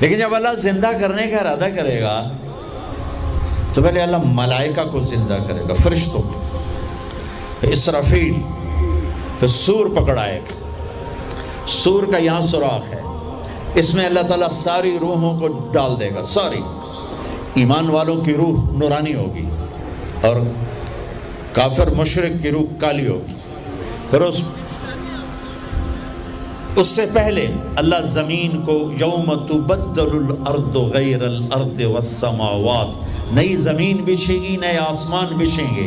لیکن جب اللہ زندہ کرنے کا ارادہ کرے گا تو پہلے اللہ ملائکہ کو زندہ کرے گا، فرشتوں کو، اسرافیل، پھر سور پکڑائے گا۔ سور کا یہاں سوراخ ہے، اس میں اللہ تعالیٰ ساری روحوں کو ڈال دے گا، ساری ایمان والوں کی روح نورانی ہوگی اور کافر مشرک کی روح کالی ہوگی۔ پھر اس سے پہلے اللہ زمین کو یوم تبدل الارض غیر الارض والسماوات، نئی زمین بچھے گی، نئے آسمان بچھیں گے۔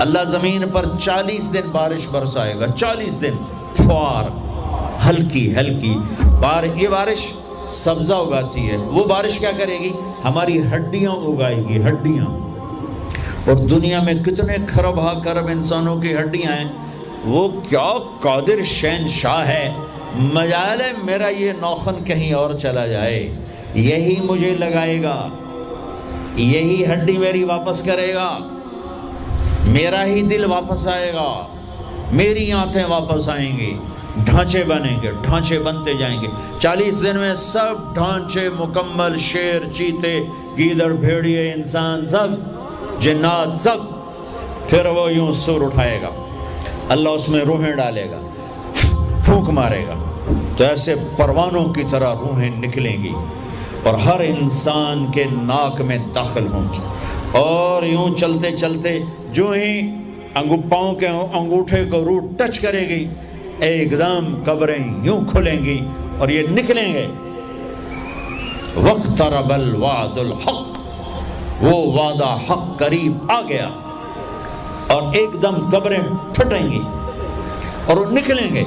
اللہ زمین پر 40 دن بارش برسائے گا، 40 دن فوار، ہلکی ہلکی یہ بارش سبزہ اگاتی ہے، وہ بارش کیا کرے گی؟ ہماری ہڈیاں اگائے گی، ہڈیاں۔ اور دنیا میں کتنے کھرب انسانوں کی ہڈیاں ہیں، وہ کیا قادر شہنشاہ ہے، مجال ہے میرا یہ نوخن کہیں اور چلا جائے، یہی مجھے لگائے گا، یہی ہڈی میری واپس کرے گا، میرا ہی دل واپس آئے گا، میری آنتیں واپس آئیں گی، ڈھانچے بنیں گے، ڈھانچے بنتے جائیں گے۔ 40 دن میں سب ڈھانچے مکمل، شیر، چیتے، گیدڑ، بھیڑیے، انسان، سب جنات، سب۔ پھر وہ یوں سور اٹھائے گا، اللہ اس میں روحیں ڈالے گا، پھونک مارے گا، تو ایسے پروانوں کی طرح روحیں نکلیں گی اور ہر انسان کے ناک میں داخل ہوں گی، اور یوں چلتے چلتے جو ہی پاؤں کے انگوٹھے کو روح ٹچ کرے گی، ایک دم قبریں یوں کھلیں گی اور یہ نکلیں گے۔ وَاقْتَرَبَ الْوَعْدُ الْحَقِّ، وہ وعدہ حق قریب آ گیا، اور ایک دم قبریں پھٹیں گی اور وہ نکلیں گے۔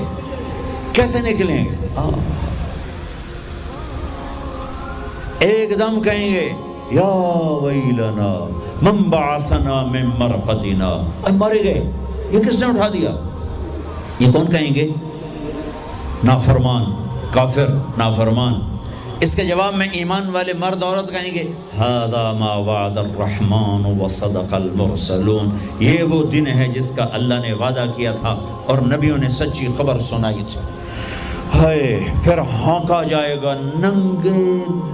کیسے نکلیں گے؟ ایک دم کہیں گے یا ویلنا من بعثنا من مرقدنا، مرے گئے، یہ کس نے اٹھا دیا؟ یہ کون کہیں گے؟ نافرمان، کافر، نافرمان۔ اس کے جواب میں ایمان والے مرد عورت کہیں گے ھذا ما وعد الرحمن وصدق المرسلون، یہ وہ دن ہے جس کا اللہ نے وعدہ کیا تھا اور نبیوں نے سچی خبر سنائی تھی۔ ہائے، پھر ہانکا جائے گا، ننگے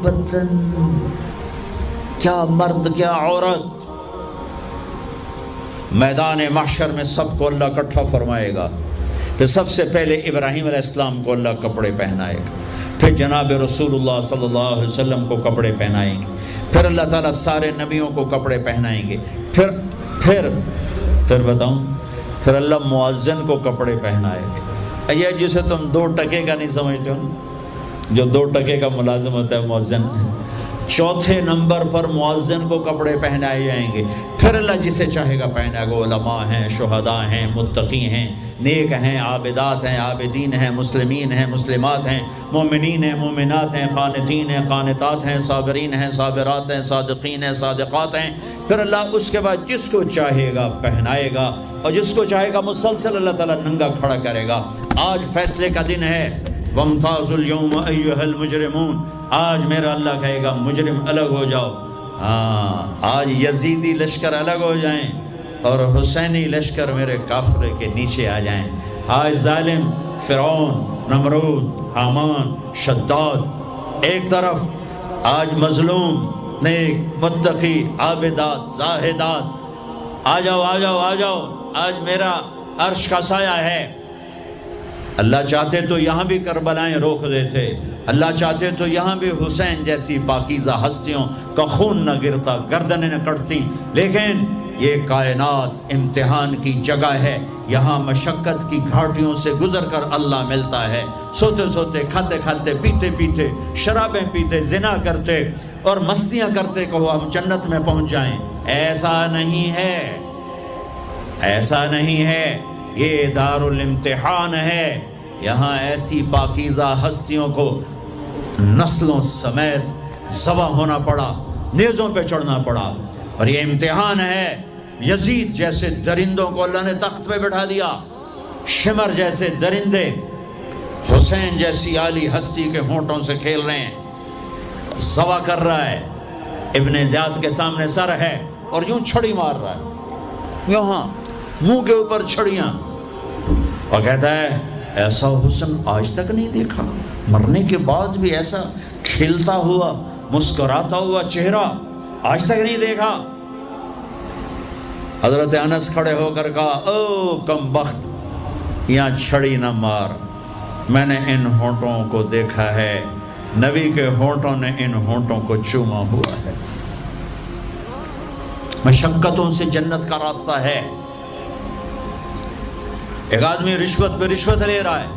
بدن، کیا مرد کیا عورت، میدان محشر میں سب کو اللہ اکٹھا فرمائے گا۔ پھر سب سے پہلے ابراہیم علیہ السلام کو اللہ کپڑے پہنائے گا، پھر جناب رسول اللہ صلی اللہ علیہ وسلم کو کپڑے پہنائیں گے، پھر اللہ تعالیٰ سارے نبیوں کو کپڑے پہنائیں گے، پھر بتاؤں، پھر اللہ مؤذن کو کپڑے پہنائے گا۔ یہ جسے تم 2 ٹکے کا نہیں سمجھتے ہو، جو 2 ٹکے کا ملازم ہوتا ہے مؤذن، 4تھے نمبر پر مؤذن کو کپڑے پہنائے جائیں گے۔ پھر اللہ جسے چاہے گا پہنائے گا، علماء ہیں، شہداء ہیں، متقی ہیں، نیک ہیں، عابدات ہیں، عابدین ہیں، مسلمین ہیں، مسلمات ہیں، مومنین ہیں، مومنات ہیں، قانتین ہیں، قانتات ہیں، صابرین ہیں، صابرات ہیں، صادقین ہیں، صادقات ہیں۔ پھر اللہ اس کے بعد جس کو چاہے گا پہنائے گا، اور جس کو چاہے گا مسلسل اللہ تعالیٰ ننگا کھڑا کرے گا۔ آج فیصلے کا دن ہے، وَامْتَازُوا الْيَوْمَ أَيُّهَا الْمُجْرِمُونَ، آج میرا اللہ کہے گا مجرم الگ ہو جاؤ۔ آج یزیدی لشکر الگ ہو جائیں اور حسینی لشکر میرے کافرے کے نیچے آ جائیں۔ آج ظالم فرعون، نمرود، حامان، شداد ایک طرف، آج مظلوم، نیک، متقی، عابدات، زاہدات، آ جاؤ آ جاؤ آ جاؤ، آج میرا عرش کا سایہ ہے۔ اللہ چاہتے تو یہاں بھی کربلائیں روک دیتے، اللہ چاہتے تو یہاں بھی حسین جیسی پاکیزہ ہستیوں کا خون نہ گرتا، گردنیں نہ کٹتی، لیکن یہ کائنات امتحان کی جگہ ہے، یہاں مشقت کی گھاٹیوں سے گزر کر اللہ ملتا ہے۔ سوتے سوتے، کھاتے کھاتے، پیتے پیتے، شرابیں پیتے، زنا کرتے اور مستیاں کرتے کہو ہم جنت میں پہنچ جائیں، ایسا نہیں ہے، ایسا نہیں ہے، یہ دار الامتحان ہے۔ یہاں ایسی پاکیزہ ہستیوں کو نسلوں سمیت ذبح ہونا پڑا، نیزوں پہ چڑھنا پڑا، اور یہ امتحان ہے۔ یزید جیسے درندوں کو اللہ نے تخت پہ بٹھا دیا، شمر جیسے درندے حسین جیسی عالی ہستی کے ہونٹوں سے کھیل رہے ہیں، ذبح کر رہا ہے، ابن زیاد کے سامنے سر ہے اور یوں چھڑی مار رہا ہے، یہاں منہ کے اوپر چھڑیاں، اور کہتا ہے ایسا حسن آج تک نہیں دیکھا، مرنے کے بعد بھی ایسا کھلتا ہوا مسکراتا ہوا چہرہ آج تک نہیں دیکھا۔ حضرت انس کھڑے ہو کر کہا او کم بخت، یہاں چھڑی نہ مار، میں نے ان ہونٹوں کو دیکھا ہے، نبی کے ہونٹوں نے ان ہونٹوں کو چوما ہوا ہے۔ مشقتوں سے جنت کا راستہ ہے۔ ایک آدمی رشوت پہ رشوت لے رہا ہے،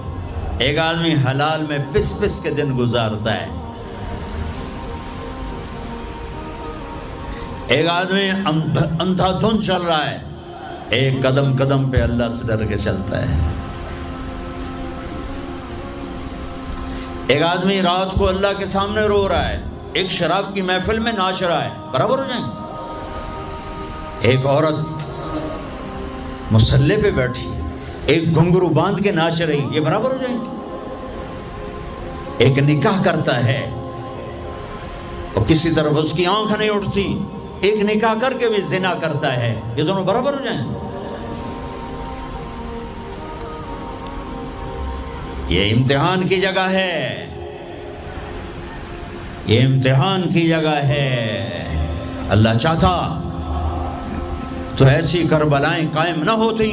ایک آدمی حلال میں پس پس کے دن گزارتا ہے، ایک آدمی اندھا دھن چل رہا ہے، ایک قدم قدم پہ اللہ سے ڈر کے چلتا ہے۔ ایک آدمی رات کو اللہ کے سامنے رو رہا ہے، ایک شراب کی محفل میں ناچ رہا ہے، برابر ہو جائیں گے؟ ایک عورت مصلی پہ بیٹھی، ایک گھنگرو باندھ کے ناچ رہی، یہ برابر ہو جائیں گے؟ ایک نکاح کرتا ہے اور کسی طرف اس کی آنکھ نہیں اٹھتی، ایک نکاح کر کے بھی زنا کرتا ہے، یہ دونوں برابر ہو جائیں گے؟ یہ امتحان کی جگہ ہے، یہ امتحان کی جگہ ہے۔ اللہ چاہتا تو ایسی کربلائیں قائم نہ ہوتی،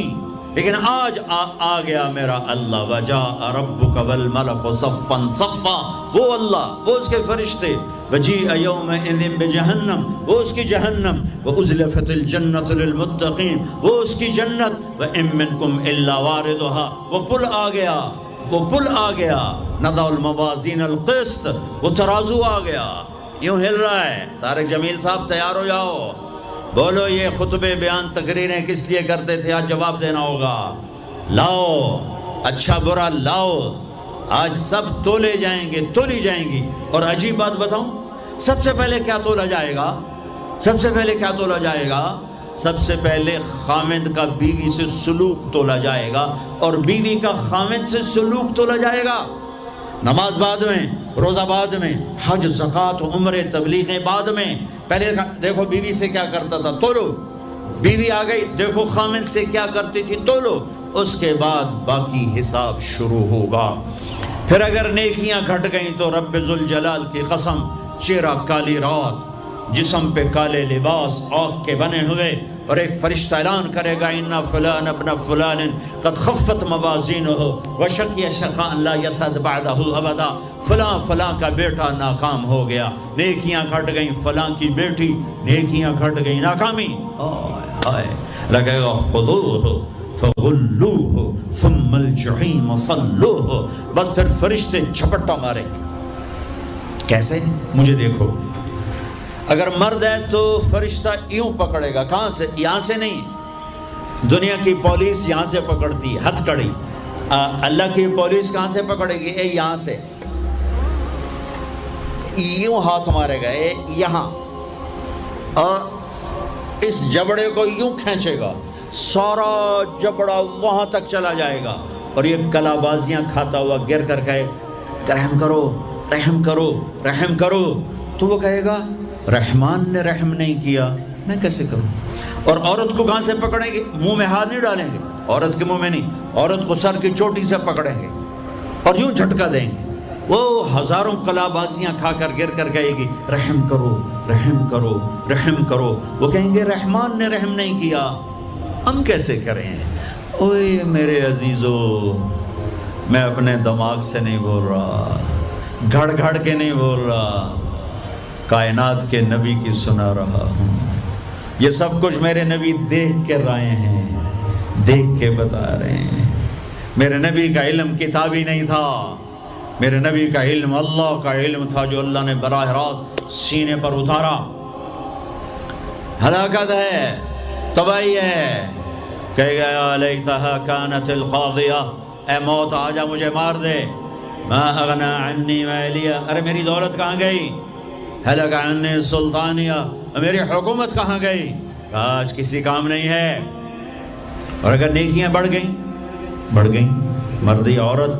لیکن آج آ گیا میرا اللہ، وجاء ربک والملک صفا صفا، وہ اللہ، وہ اس کے فرشتے، وجیء یومئذ بجہنم، وہ اس کی جہنم، وازلفت الجنۃ للمتقین، وہ اس کی جنت، وان منکم الا واردها، وہ پل آ گیا، وہ پل آ گیا، نضع الموازین القسط، وہ ترازو آ گیا، یوں ہل رہا ہے۔ طارق جمیل صاحب تیار ہو جاؤ، بولو یہ خطبے بیان تقریریں کس لیے کرتے تھے، آج جواب دینا ہوگا، لاؤ اچھا برا لاؤ، آج سب تولے جائیں گے، تولی جائیں گی۔ اور عجیب بات بتاؤں، سب سے پہلے کیا تولا جائے گا؟ سب سے پہلے کیا تولا جائے گا؟ سب سے پہلے خامد کا بیوی سے سلوک تولا جائے گا، اور بیوی کا خامد سے سلوک تولا جائے گا۔ نماز بعد میں، روزہ بعد میں، حج زکوٰۃ عمرے تبلیغیں بعد میں۔ پہلے دیکھو بیوی سے کیا کرتا تھا، تولو، بیوی آ گئی، دیکھو خامد سے کیا کرتی تھی، تولو، اس کے بعد باقی حساب شروع ہوگا۔ پھر اگر نیکیاں گھٹ گئیں تو رب ذوالجلال کی قسم، چہرہ کالی رات، جسم پہ کالے لباس آگ کے بنے ہوئے، اور ایک فرشتہ اعلان کرے گا ان فلان ابن فلان قد خفت موازینہ وشقی شقاء لا یسعد بعدہ ابدا، فلاں فلاں کا بیٹا ناکام ہو گیا، نیکیاں گھٹ گئیں، فلاں کی بیٹی نیکیاں گھٹ گئیں، ناکامی۔ لگے گا خذوہ فغلوہ ثم الجحیم صلوہ، بس پھر فرشتے جھپٹا مارے۔ کیسے؟ مجھے دیکھو، اگر مرد ہے تو فرشتہ یوں پکڑے گا، کہاں سے؟ یہاں سے نہیں، دنیا کی پولیس یہاں سے پکڑتی ہے، ہتھ کڑی، اللہ کی پولیس کہاں سے پکڑے گی؟ یہاں سے، یوں ہاتھ مارے گا یہاں، اور اس جبڑے کو یوں کھینچے گا، سارا جبڑا وہاں تک چلا جائے گا، اور یہ کلا بازیاں کھاتا ہوا گر کر کہے رحم کرو رحم کرو رحم کرو، تو وہ کہے گا رحمان نے رحم نہیں کیا، میں کیسے کروں؟ اور عورت کو کہاں سے پکڑیں گے؟ منہ میں ہاتھ نہیں ڈالیں گے، عورت کے منہ میں نہیں، عورت کو سر کی چوٹی سے پکڑیں گے اور یوں جھٹکا دیں گے، وہ ہزاروں کلا بازیاں کھا کر گر کر کہے گی رحم کرو رحم کرو رحم کرو، وہ کہیں گے رحمان نے رحم نہیں کیا، ہم کیسے کریں؟ اوے میرے عزیزو، میں اپنے دماغ سے نہیں بول رہا، گھڑ گھڑ کے نہیں بول رہا، کائنات کے نبی کی سنا رہا ہوں۔ یہ سب کچھ میرے نبی دیکھ کے رائے ہیں، دیکھ کے بتا رہے ہیں۔ میرے نبی کا علم کتابی نہیں تھا، میرے نبی کا علم اللہ کا علم تھا، جو اللہ نے براہ راست سینے پر اتارا۔ ہلاکت ہے، تباہی ہے، کہے گا یا لیتہا کانت القاضیہ، اے موت آجا مجھے مار دے، ما اغنا عنی مالیہ، ارے میری دولت کہاں گئی؟ ہلک عنی سلطانیہ، میری حکومت کہاں گئی؟ آج کسی کام نہیں ہے۔ اور اگر نیکیاں بڑھ گئیں، مردی عورت،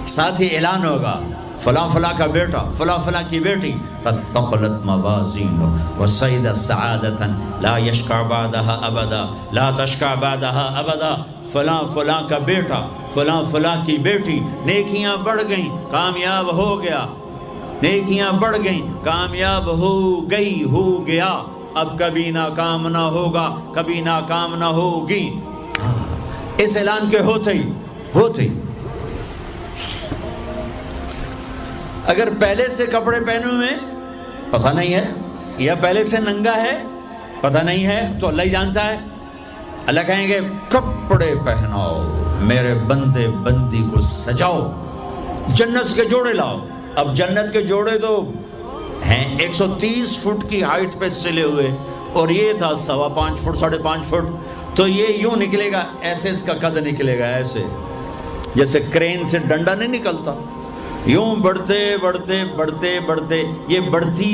ساتھ ہی اعلان ہوگا فلاں فلاں کا بیٹا، فلاں فلاں کی بیٹی، قد ثقلت موازینہ وصعدت سعادۃ لا یشقى بعدها ابدا، لا تشقى بعدها ابدا، فلاں فلاں کا بیٹا، فلاں فلاں کی بیٹی، نیکیاں بڑھ گئیں، کامیاب ہو گیا، نیکیاں بڑھ گئیں، کامیاب ہو گئی، ہو گیا، اب کبھی ناکام نہ ہوگا، کبھی ناکام نہ ہوگی، اس اعلان کے ہوتے ہی اگر پہلے سے کپڑے پہنے ہوئے پتہ نہیں ہے، یا پہلے سے ننگا ہے پتہ نہیں ہے، تو اللہ ہی جانتا ہے۔ اللہ کہیں گے کپڑے پہناؤ، میرے بندے بندی کو سجاؤ، جنت کے جوڑے لاؤ۔ اب جنت کے جوڑے تو ہیں 130 فٹ کی ہائٹ پہ سلے ہوئے، اور یہ تھا 5.25 فٹ 5.5 فٹ، تو یہ یوں نکلے گا، ایسے اس کا قد نکلے گا، ایسے جیسے کرین سے ڈنڈا نہیں نکلتا، یوں بڑھتے بڑھتے بڑھتے بڑھتے یہ بڑھتی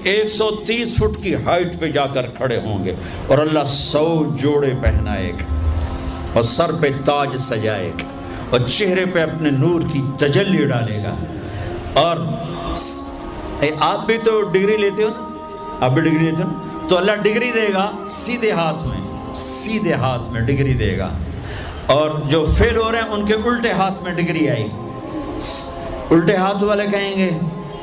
130 فٹ کی ہائٹ پہ جا کر کھڑے ہوں گے، اور اللہ 100 جوڑے پہنائے گا، اور سر پہ تاج سجائے گا، اور چہرے پہ اپنے نور کی تجلی ڈالے گا۔ اور آپ بھی تو ڈگری لیتے ہو نا، آپ بھی ڈگری لیتے ہو نا، تو اللہ ڈگری دے گا سیدھے ہاتھ میں ڈگری دے گا، اور جو فیل ہو رہے ہیں ان کے الٹے ہاتھ میں ڈگری آئے گی۔ الٹے ہاتھ والے کہیں گے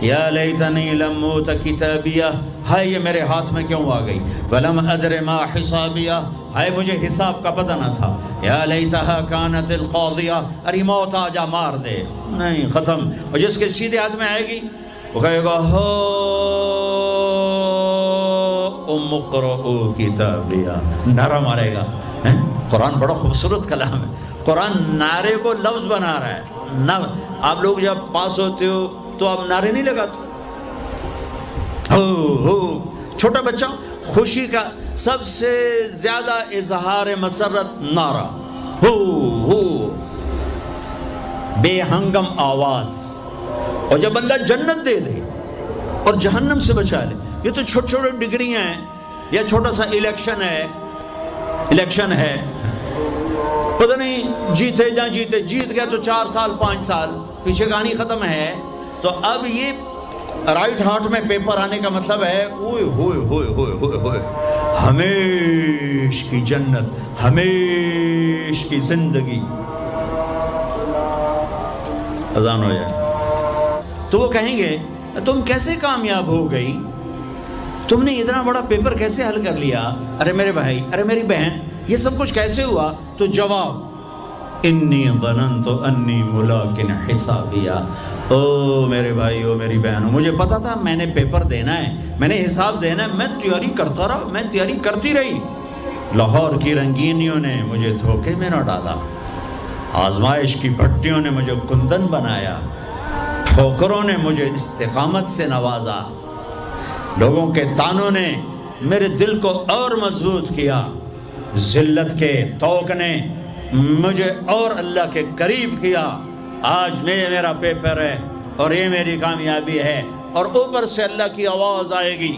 یا لیتنی لم اوت کتابیہ، ہائے یہ میرے ہاتھ میں کیوں آ گئی، ولم ادر ما حسابیہ، ہائے مجھے حساب کا پتہ نہ تھا، یا لیتہا کانت القاضیہ، ارے موت آ جا مار دے، نہیں ختم۔ اور جس کے سیدھے ہاتھ میں آئے گی وہ کہے گا ہو ام اقرؤ کتابیہ، نعرہ مارے گا۔ قرآن بڑا خوبصورت کلام ہے، قرآن نعرے کو لفظ بنا رہا ہے۔ آپ لوگ جب پاس ہوتے ہو تو آپ نعرے نہیں لگاتے، ہو چھوٹا بچہ خوشی کا سب سے زیادہ اظہار مسرت نعرہ، ہو بے ہنگم آواز۔ اور جب اللہ جنت دے دے اور جہنم سے بچا لے، یہ تو چھوٹے چھوٹے ڈگریاں ہیں، یا چھوٹا سا الیکشن ہے، پتہ نہیں جیتے جا جیتے، جیت گیا تو 4 سال 5 سال، پیچھے کہانی ختم ہے۔ تو اب یہ رائٹ ہارٹ میں پیپر آنے کا مطلب ہے اوئے ہوئے ہوئے ہوئے ہوئے ہوئے ہمیش کی جنت، ہمیش کی زندگی۔ اذان ہو جائے تو وہ کہیں گے تم کیسے کامیاب ہو گئی، تم نے اتنا بڑا پیپر کیسے حل کر لیا، ارے میرے بھائی، ارے میری بہن، یہ سب کچھ کیسے ہوا؟ تو جواب انی ظننت انی ملاق حسابیہ، او میرے بھائی، او میری بہن، مجھے پتا تھا میں نے پیپر دینا ہے، میں نے حساب دینا ہے، میں تیاری کرتا رہا، میں تیاری کرتی رہی۔ لاہور کی رنگینیوں نے مجھے دھوکے میں نہ ڈالا، آزمائش کی بھٹیوں نے مجھے کندن بنایا، ٹھوکروں نے مجھے استقامت سے نوازا، لوگوں کے تانوں نے میرے دل کو اور مضبوط کیا، ذلت کے توق نے مجھے اور اللہ کے قریب کیا۔ آج میرا پیپر ہے اور یہ میری کامیابی ہے، اور اوپر سے اللہ کی آواز آئے گی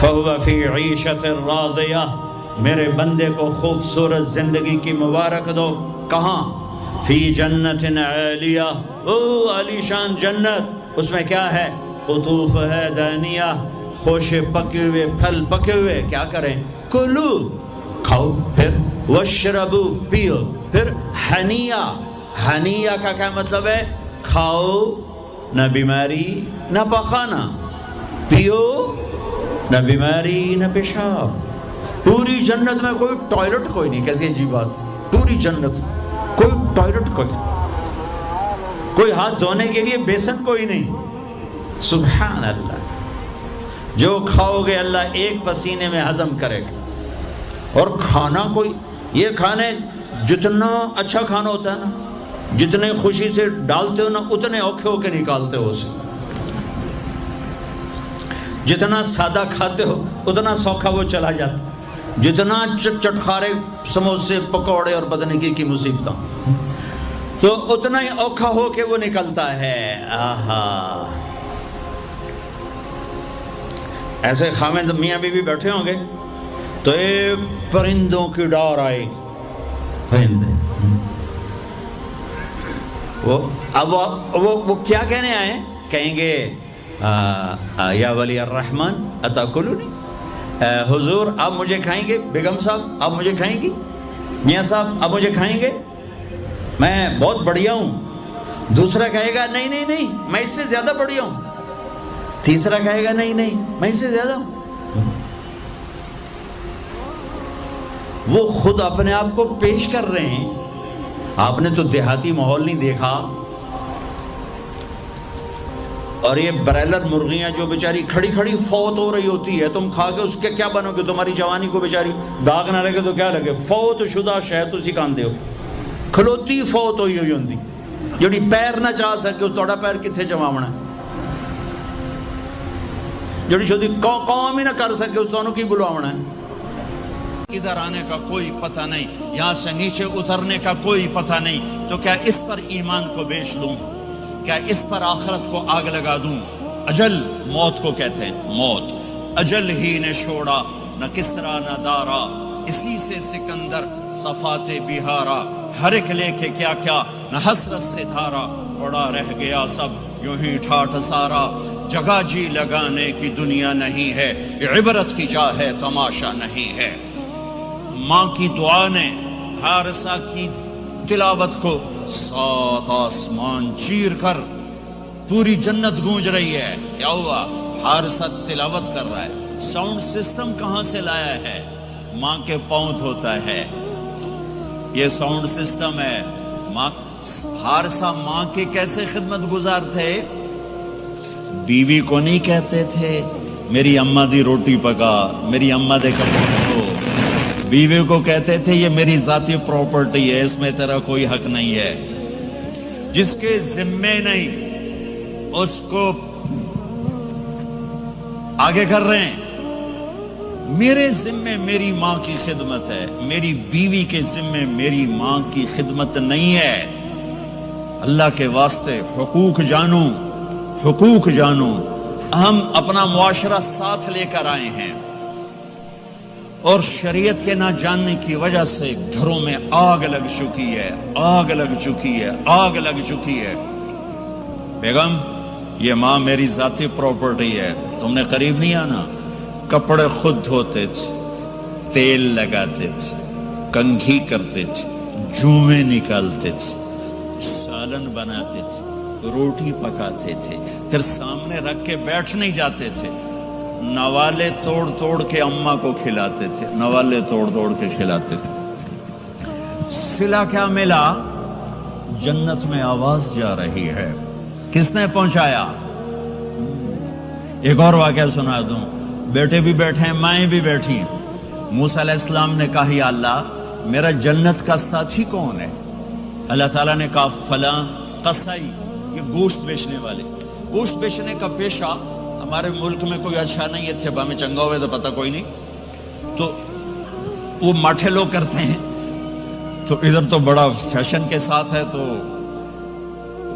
فَهُوَ فِي عِيشَةٍ رَاضِيَةٍ، میرے بندے کو خوبصورت زندگی کی مبارک دو۔ کہاں؟ فی جنت عالیہ، او عالی شان جنت، اس میں کیا ہے؟ قطوفها دانیہ، خوشے پکے ہوئے، پھل پکے ہوئے، کیا کریں؟ کلو، کھاؤ، پھر وشربو، پیو، پھر ہنیہ، ہنیہ کا کیا مطلب ہے؟ کھاؤ، نہ بیماری نہ پخانہ، پیو، نہ بیماری نہ پیشاب۔ پوری جنت میں کوئی ٹوائلٹ کوئی نہیں، کیسی عجیب بات، پوری جنت کوئی ٹوائلٹ کوئی ہاتھ دھونے کے لیے بیسن کوئی نہیں۔ سبحان اللہ، جو کھاؤ گے اللہ ایک پسینے میں ہضم کرے گا۔ اور کھانا کوئی، یہ کھانے جتنا اچھا کھانا ہوتا ہے نا، جتنے خوشی سے ڈالتے ہو نا، اتنے اوکھے ہو کے نکالتے ہو اسے، جتنا سادہ کھاتے ہو اتنا سوکھا وہ چلا جاتا، جتنا چٹخارے سموسے پکوڑے اور بدنگی کی مصیبتوں تو اتنا ہی اوکھا ہو کے وہ نکلتا ہے۔ آہا، ایسے خامد میاں بیوی بیٹھے ہوں گے تو ایک پرندوں کی ڈار آئے گی، پرندے، وہ کیا کہنے آئے؟ کہیں گے یا ولی الرحمن اتاکلونی، حضور آپ مجھے کھائیں گے، بیگم صاحب آپ مجھے کھائیں گی، میاں صاحب آپ مجھے کھائیں گے، میں بہت بڑھیا ہوں، دوسرا کہے گا نہیں نہیں نہیں میں اس سے زیادہ بڑی ہوں، تیسرا کہے گا نہیں نہیں میں اس سے زیادہ ہوں۔ وہ خود اپنے آپ کو پیش کر رہے ہیں۔ آپ نے تو دیہاتی ماحول نہیں دیکھا، اور یہ برائلر مرغیاں جو بیچاری کھڑی کھڑی فوت ہو رہی ہوتی ہے، تم کھا کے اس کے کیا بنو گے؟ تمہاری جوانی کو بیچاری داغ نہ لگے تو کیا لگے؟ فوت شدہ شہد تسی کھاندے ہو، کھلوتی فوت ہوئی ہوئی ہوندی، جڑی پیر نہ چاہ سکے اس توڑا پیر کتھے چماونا ہے، جڑی شدی قوم ہی نہ کر سکے اس تو کی بلواونا ہے۔ ادھر آنے کا کوئی پتہ نہیں، یہاں سے نیچے اترنے کا کوئی پتہ نہیں، تو کیا اس پر ایمان کو بیچ دوں؟ کیا اس پر آخرت کو آگ لگا دوں؟ اجل موت کو کہتے ہیں، موت اجل ہی نے چھوڑا نہ کسرا نہ دارا، اسی سے سکندر صفات بہارا، ہر ایک لے کے کیا کیا نہ حسرت سے دھارا، پڑا رہ گیا سب یوں ہی ٹھاٹھ سارا، جگہ جی لگانے کی دنیا نہیں ہے، عبرت کی جا ہے تماشا نہیں ہے۔ ماں کی دعا نے حارثہ کی تلاوت کو 7 آسمان چیر کر پوری جنت گونج رہی ہے۔ کیا ہوا؟ حارثہ تلاوت کر رہا ہے، ساؤنڈ سسٹم کہاں سے لایا ہے؟ ماں کے پاؤں ہوتا ہے، یہ ساؤنڈ سسٹم ہے۔ حارثہ ماں کے کیسے خدمت گزار تھے؟ بیوی کو نہیں کہتے تھے میری اماں دی روٹی پکا، میری اماں دے کپڑے دھو، بیوی کو کہتے تھے یہ میری ذاتی پراپرٹی ہے، اس میں تیرا کوئی حق نہیں ہے۔ جس کے ذمے نہیں اس کو آگے کر رہے ہیں۔ میرے ذمے میری ماں کی خدمت ہے، میری بیوی کے ذمے میری ماں کی خدمت نہیں ہے۔ اللہ کے واسطے حقوق جانو، حقوق جانو۔ ہم اپنا معاشرہ ساتھ لے کر آئے ہیں، اور شریعت کے نہ جاننے کی وجہ سے گھروں میں آگ لگ چکی ہے، آگ لگ چکی ہے، آگ لگ چکی ہے۔ بیگم یہ ماں میری ذاتی پراپرٹی ہے، تم نے قریب نہیں آنا۔ کپڑے خود دھوتے تھے، تیل لگاتے تھے، کنگھی کرتے تھے، جوئیں نکالتے تھے، سالن بناتے تھے، روٹی پکاتے تھے، پھر سامنے رکھ کے بیٹھ نہیں جاتے تھے، نوالے توڑ توڑ کے اماں کو کھلاتے تھے، نوالے توڑ توڑ کے کھلاتے تھے۔ صلہ کیا ملا؟ جنت میں آواز جا رہی ہے۔ کس نے پہنچایا؟ ایک اور واقعہ سنا دوں، بیٹے بھی بیٹھے ہیں، مائیں بھی بیٹھی ہیں۔ موسیٰ علیہ السلام نے کہا یا اللہ میرا جنت کا ساتھی کون ہے؟ اللہ تعالیٰ نے کہا فلاں قصائی، یہ گوشت بیچنے والے۔ گوشت بیچنے کا پیشہ ہمارے ملک میں کوئی اچھا نہیں ہے، تھے میں چنگا ہوئے تو پتہ کوئی نہیں، تو وہ ماٹھے لوگ کرتے ہیں، تو ادھر تو بڑا فیشن کے ساتھ ہے۔ تو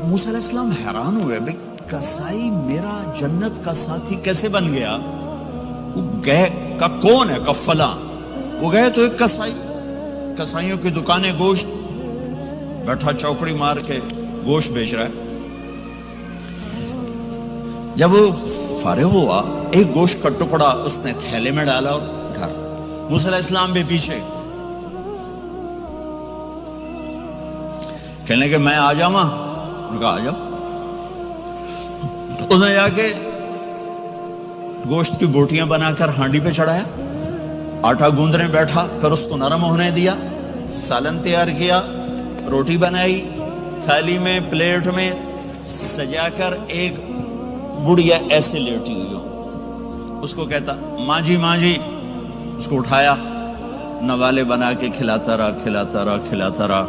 موسیٰ علیہ السلام حیران ہوئے، بھئی قصائی میرا جنت کا ساتھی کیسے بن گیا؟ وہ گئے کہ کون ہے؟ کہ فلاں۔ وہ گئے تو ایک قصائی، قصائیوں کی دکانیں، گوشت، بیٹھا چوکڑی مار کے گوشت بیچ رہا ہے۔ جب وہ فارغ ہوا، ایک گوشت کا ٹکڑا اس نے تھیلے میں ڈالا اور گھر۔ موسیٰ علیہ السلام بھی پیچھے، کہنے کہ میں آ جاؤں؟ انہوں نے کہا آ جاؤ۔ اس نے جا کے گوشت کی بوٹیاں بنا کر ہانڈی پہ چڑھایا، آٹا گوندنے بیٹھا، پھر اس کو نرم ہونے دیا، سالن تیار کیا، روٹی بنائی، تھالی میں پلیٹ میں سجا کر ایک بڑھیا ایسے لیٹی ہوئی ہو، اس کو کہتا ماں جی ماں جی، اس کو اٹھایا، نوالے بنا کے کھلاتا رہا کھلاتا رہا کھلاتا رہا۔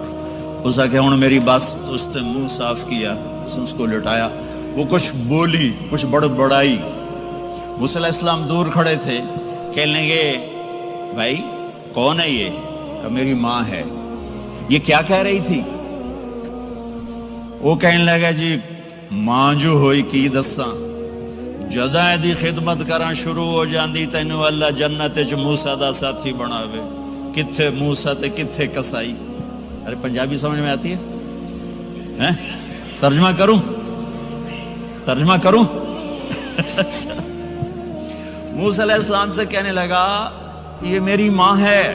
اس نے کہا ہن میری بس، تو اس نے منہ صاف کیا، اس نے اس کو لٹایا، وہ کچھ بولی، کچھ بڑبڑائی۔ موسیٰ علیہ السلام دور کھڑے تھے، کہنے لگے بھائی کون ہے یہ؟ کہ میری ماں ہے۔ یہ کیا کہہ رہی تھی؟ وہ کہنے لگا جی ماں جو ہوئی کی دساں، جداں دی خدمت کراں شروع ہو جاندی تینوں اللہ جنت وچ موسیٰ دا ساتھی بناوے، کتھے موسیٰ تے کتھے قصائی۔ ارے پنجابی سمجھ میں آتی ہے؟ ترجمہ کروں؟ ترجمہ کروں؟ موسیٰ علیہ السلام سے کہنے لگا یہ میری ماں ہے،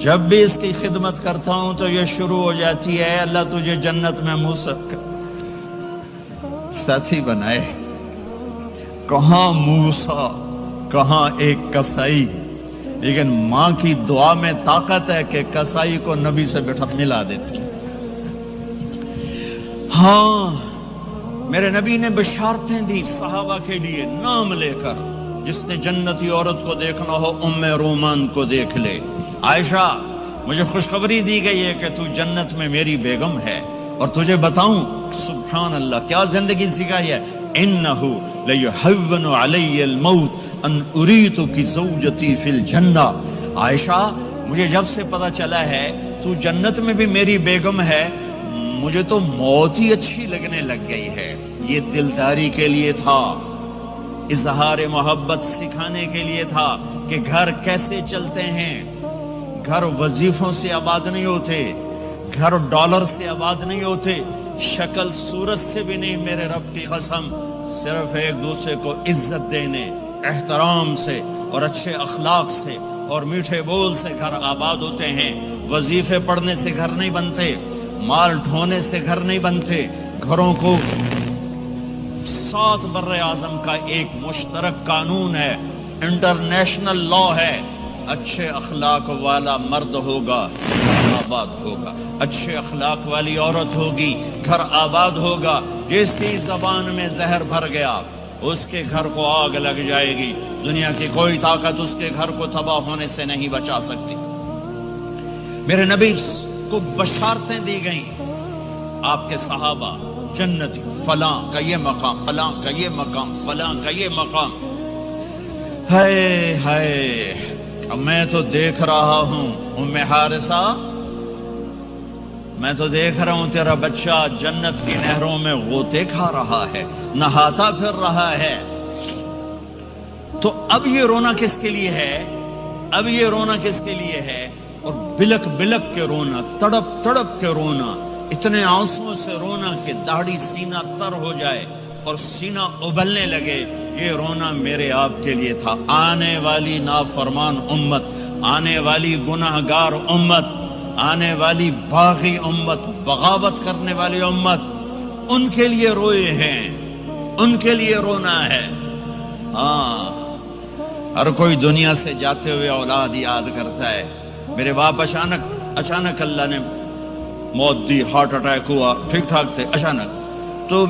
جب بھی اس کی خدمت کرتا ہوں تو یہ شروع ہو جاتی ہے اللہ تجھے جنت میں موسیٰ ساتھی بنائے. کہاں موسیٰ کہاں ایک کسائی، لیکن ماں کی دعا میں طاقت ہے کہ کسائی کو نبی سے بٹھا ملا دیتی. ہاں میرے نبی نے بشارتیں دی صحابہ کے لیے نام لے کر. جس نے جنتی عورت کو دیکھنا ہو ام رومان کو دیکھ لے. عائشہ مجھے خوشخبری دی گئی ہے کہ تو جنت میں میری بیگم ہے، اور تجھے بتاؤں سبحان اللہ کیا زندگی سکھائی ہے. انہ لیہون علی الموت ان اریتک زوجتی فی الجنہ. عائشہ مجھے جب سے پتا چلا ہے تو جنت میں بھی میری بیگم ہے، مجھے تو موت ہی اچھی لگنے لگ گئی ہے. یہ دلداری کے لیے تھا، اظہار محبت سکھانے کے لیے تھا کہ گھر کیسے چلتے ہیں. گھر وظیفوں سے آباد نہیں ہوتے، گھر ڈالر سے آباد نہیں ہوتے، شکل صورت سے بھی نہیں. میرے رب کی قسم صرف ایک دوسرے کو عزت دینے، احترام سے اور اچھے اخلاق سے اور میٹھے بول سے گھر آباد ہوتے ہیں. وظیفے پڑھنے سے گھر نہیں بنتے، مال ڈھونے سے گھر نہیں بنتے. گھروں کو 7 بر اعظم کا ایک مشترک قانون ہے، انٹرنیشنل لا ہے. اچھے اخلاق والا مرد ہوگا گھر آباد ہوگا، اچھے اخلاق والی عورت ہوگی گھر آباد ہوگا. جس کی زبان میں زہر بھر گیا اس کے گھر کو آگ لگ جائے گی. دنیا کی کوئی طاقت اس کے گھر کو تباہ ہونے سے نہیں بچا سکتی. میرے نبی کو بشارتیں دی گئیں، آپ کے صحابہ جنتی، فلاں کا یہ مقام، فلاں کا یہ مقام، فلاں کا یہ مقام. ہائے ہائے میں تو دیکھ رہا ہوں ام حارثہ، میں تو دیکھ رہا ہوں تیرا بچہ جنت کی نہروں میں غوطے کھا رہا ہے، نہاتا پھر رہا ہے. تو اب یہ رونا کس کے لیے ہے؟ اب یہ رونا کس کے لیے ہے؟ اور بلک بلک کے رونا، تڑپ تڑپ کے رونا، اتنے آنسوں سے رونا کہ داڑھی سینہ تر ہو جائے اور سینہ ابلنے لگے. یہ رونا میرے آپ کے لیے تھا. آنے والی نافرمان امت، آنے والی گناہگار امت، آنے والی باغی امت، بغاوت کرنے والی امت، ان کے لیے روئے ہیں، ان کے لیے رونا ہے. ہاں ہر کوئی دنیا سے جاتے ہوئے اولاد یاد کرتا ہے. میرے باپ اچانک اللہ نے موت دی، ہارٹ اٹیک ہوا، ٹھیک ٹھاک تھے، اچانک. تو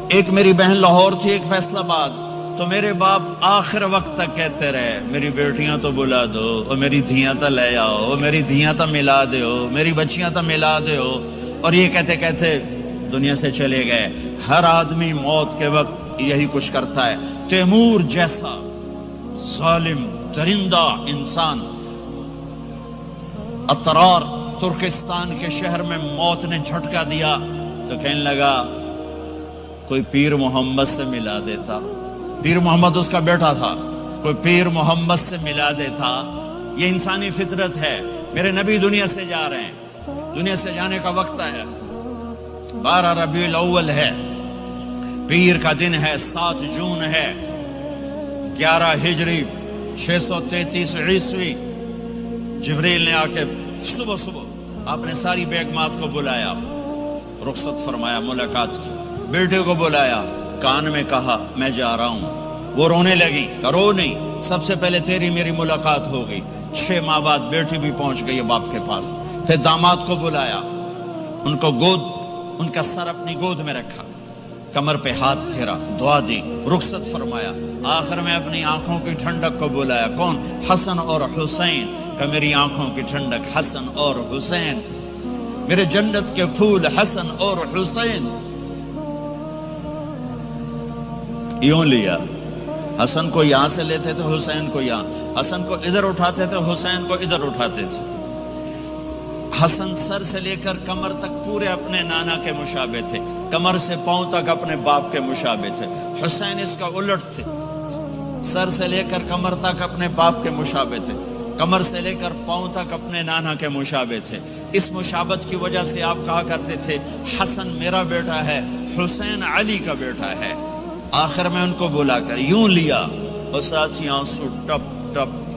ایک میری بہن لاہور تھی، ایک فیصل آباد. تو میرے باپ آخر وقت تک کہتے رہے میری بیٹیاں تو بلا دو، اور میری دھیاں تو لے آؤ، اور میری دھیاں تو ملا دیو، میری بچیاں تو ملا دیو. اور یہ کہتے کہتے دنیا سے چلے گئے. ہر آدمی موت کے وقت یہی کچھ کرتا ہے. تیمور جیسا ظالم درندہ انسان اطرار ترکستان کے شہر میں موت نے جھٹکا دیا تو کہنے لگا کوئی پیر محمد سے ملا دیتا. پیر محمد اس کا بیٹا تھا، کوئی پیر محمد سے ملا دیتا. یہ انسانی فطرت ہے. میرے نبی دنیا سے جا رہے ہیں، دنیا سے جانے کا وقت ہے. 12 ربیع الاول ہے، پیر کا دن ہے، 7 جون ہے، 11 ہجری 633 عیسوی. جبریل نے آ کے صبح آپ نے ساری بیگمات کو بلایا، رخصت فرمایا، ملاقات کی. بیٹے کو بلایا، کان میں کہا میں جا رہا ہوں. وہ رونے لگی، رو نہیں، سب سے پہلے تیری میری ملاقات ہو گئی. 6 ماہ بعد بیٹی بھی پہنچ گئی باپ کے پاس. پھر داماد کو بلایا، ان کو ان کا سر اپنی گود میں رکھا، کمر پہ ہاتھ پھیرا، دعا دی، رخصت فرمایا. آخر میں اپنی آنکھوں کی ٹھنڈک کو بلایا. کون؟ حسن اور حسین. کہ میری آنکھوں کی ٹھنڈک حسن اور حسین، میرے جنت کے پھول حسن اور حسین. یوں لیا، حسن کو یہاں سے لیتے تھے، حسین کو یہاں، حسن کو ادھر اٹھاتے تھے، حسین کو ادھر اٹھاتے تھے. حسن سر سے لے کر کمر تک پورے اپنے نانا کے مشابہ تھے، کمر سے پاؤں تک اپنے باپ کے مشابہ تھے. حسین اس کا الٹ تھے، سر سے لے کر کمر تک اپنے باپ کے مشابہ تھے، کمر سے لے کر پاؤں تک اپنے نانا کے مشابہ تھے. اس مشابہت کی وجہ سے آپ کہا کرتے تھے حسن میرا بیٹا ہے، حسین علی کا بیٹا ہے. آخر میں ان کو بلا کر یوں لیا، اور ساتھ ہی آنسو ٹپ ٹپ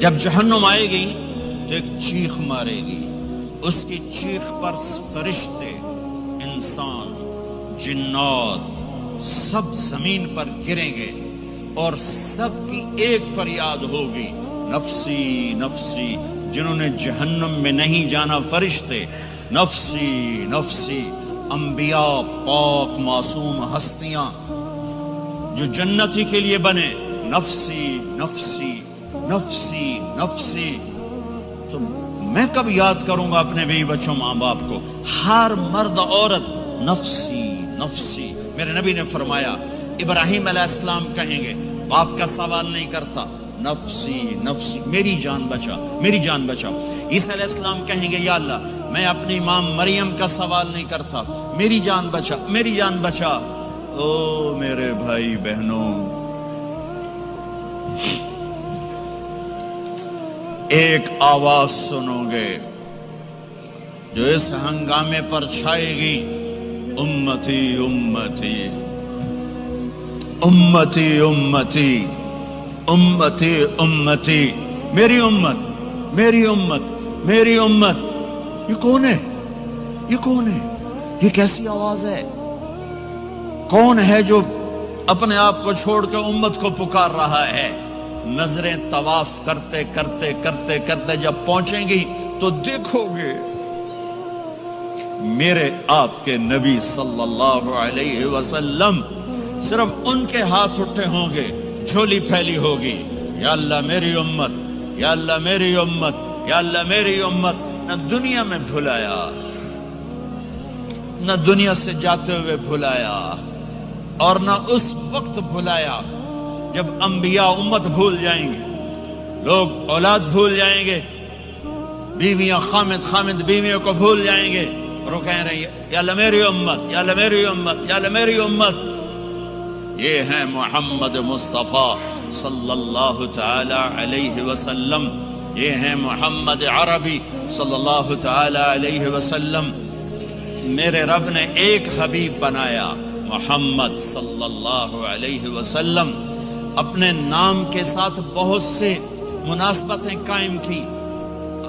جب جہنم آئے گی تو ایک چیخ مارے گی، اس کی چیخ پر فرشتے، انسان، جنات سب زمین پر گریں گے اور سب کی ایک فریاد ہوگی، نفسی نفسی۔ جنہوں نے جہنم میں نہیں جانا فرشتے، نفسی نفسی۔ انبیاء، پاک معصوم ہستیاں جو جنتی کے لیے بنے، نفسی نفسی نفسی نفسی۔ تو میں کب یاد کروں گا اپنے بیوی بچوں ماں باپ کو؟ ہر مرد عورت نفسی نفسی۔ میرے نبی نے فرمایا ابراہیم علیہ السلام کہیں گے، باپ کا سوال نہیں کرتا، نفسی نفسی، میری جان بچا میری جان بچا۔ عیسیٰ علیہ السلام کہیں گے یا اللہ میں اپنی ماں مریم کا سوال نہیں کرتا، میری جان بچا میری جان بچا۔ او میرے بھائی بہنوں، ایک آواز سنو گے جو اس ہنگامے پر چھائے گی، امتی امتی امتی امتی امتی امتی، میری امت میری امت میری امت۔ یہ کون ہے؟ یہ کون ہے؟ یہ کیسی آواز ہے؟ کون ہے جو اپنے آپ کو چھوڑ کے امت کو پکار رہا ہے؟ نظریں طواف کرتے کرتے کرتے کرتے جب پہنچیں گی تو دیکھو گے میرے آپ کے نبی صلی اللہ علیہ وسلم، صرف ان کے ہاتھ اٹھے ہوں گے، جھولی پھیلی ہوگی، یا اللہ میری امت یا اللہ میری امت یا اللہ میری امت۔ نہ دنیا میں بھلایا، نہ دنیا سے جاتے ہوئے بھلایا، اور نہ اس وقت بھلایا جب انبیاء امت بھول جائیں گے، لوگ اولاد بھول جائیں گے، بیویاں خامد خامد بیویوں کو بھول جائیں گے، اور وہ کہہ رہے ہیں یا اللہ میری امت یا اللہ میری امت یا اللہ میری امت۔ یہ ہیں محمد مصطفیٰ صلی اللہ تعالی علیہ وسلم، یہ ہیں محمد عربی صلی اللہ تعالی علیہ وسلم۔ میرے رب نے ایک حبیب بنایا، محمد صلی اللہ علیہ وسلم۔ اپنے نام کے ساتھ بہت سے مناسبتیں قائم کی،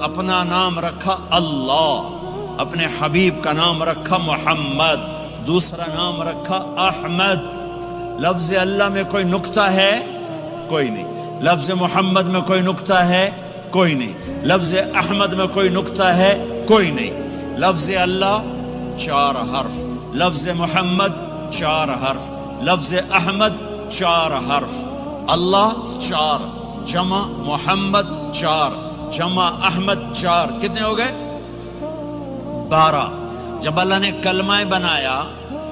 اپنا نام رکھا اللہ، اپنے حبیب کا نام رکھا محمد، دوسرا نام رکھا احمد۔ لفظ اللہ میں کوئی نقطہ ہے؟ کوئی نہیں۔ لفظ محمد میں کوئی نقطہ ہے؟ کوئی نہیں۔ لفظ احمد میں کوئی نقطہ ہے؟ کوئی نہیں۔ لفظ اللہ 4 حرف، لفظ محمد 4 حرف، لفظ احمد 4 حرف۔ اللہ 4 جمع محمد 4 جمع احمد 4، کتنے ہو گئے؟ 12۔ جب اللہ نے کلمہ بنایا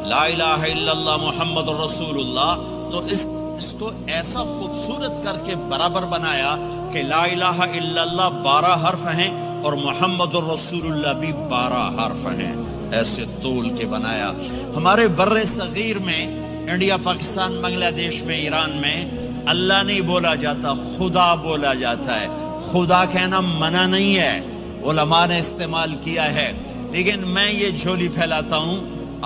لا الہ الا اللہ محمد الرسول اللہ، تو اس کو ایسا خوبصورت کر کے برابر بنایا کہ لا الہ الا اللہ 12 حرف ہیں اور محمد الرسول اللہ بھی 12 حرف ہیں، ایسے طول کے بنایا۔ ہمارے بر صغیر میں، انڈیا، پاکستان، بنگلہ دیش میں، ایران میں اللہ نہیں بولا جاتا، خدا بولا جاتا ہے۔ خدا کہنا منع نہیں ہے، علماء نے استعمال کیا ہے، لیکن میں یہ جھولی پھیلاتا ہوں،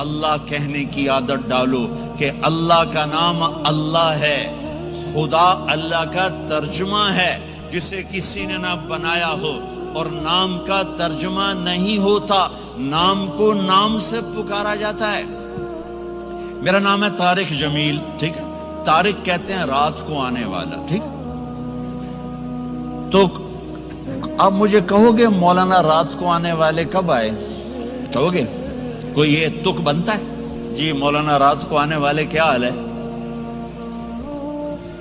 اللہ کہنے کی عادت ڈالو کہ اللہ کا نام اللہ ہے، خدا اللہ کا ترجمہ ہے جسے کسی نے نہ بنایا ہو، اور نام کا ترجمہ نہیں ہوتا، نام کو نام سے پکارا جاتا ہے۔ میرا نام ہے طارق جمیل، ٹھیک ہے؟ طارق کہتے ہیں رات کو آنے والا، ٹھیک؟ تو آپ مجھے کہو گے مولانا رات کو آنے والے کب آئے؟ کہو گے؟ کوئی یہ تک بنتا ہے جی مولانا رات کو آنے والے کیا حال ہے؟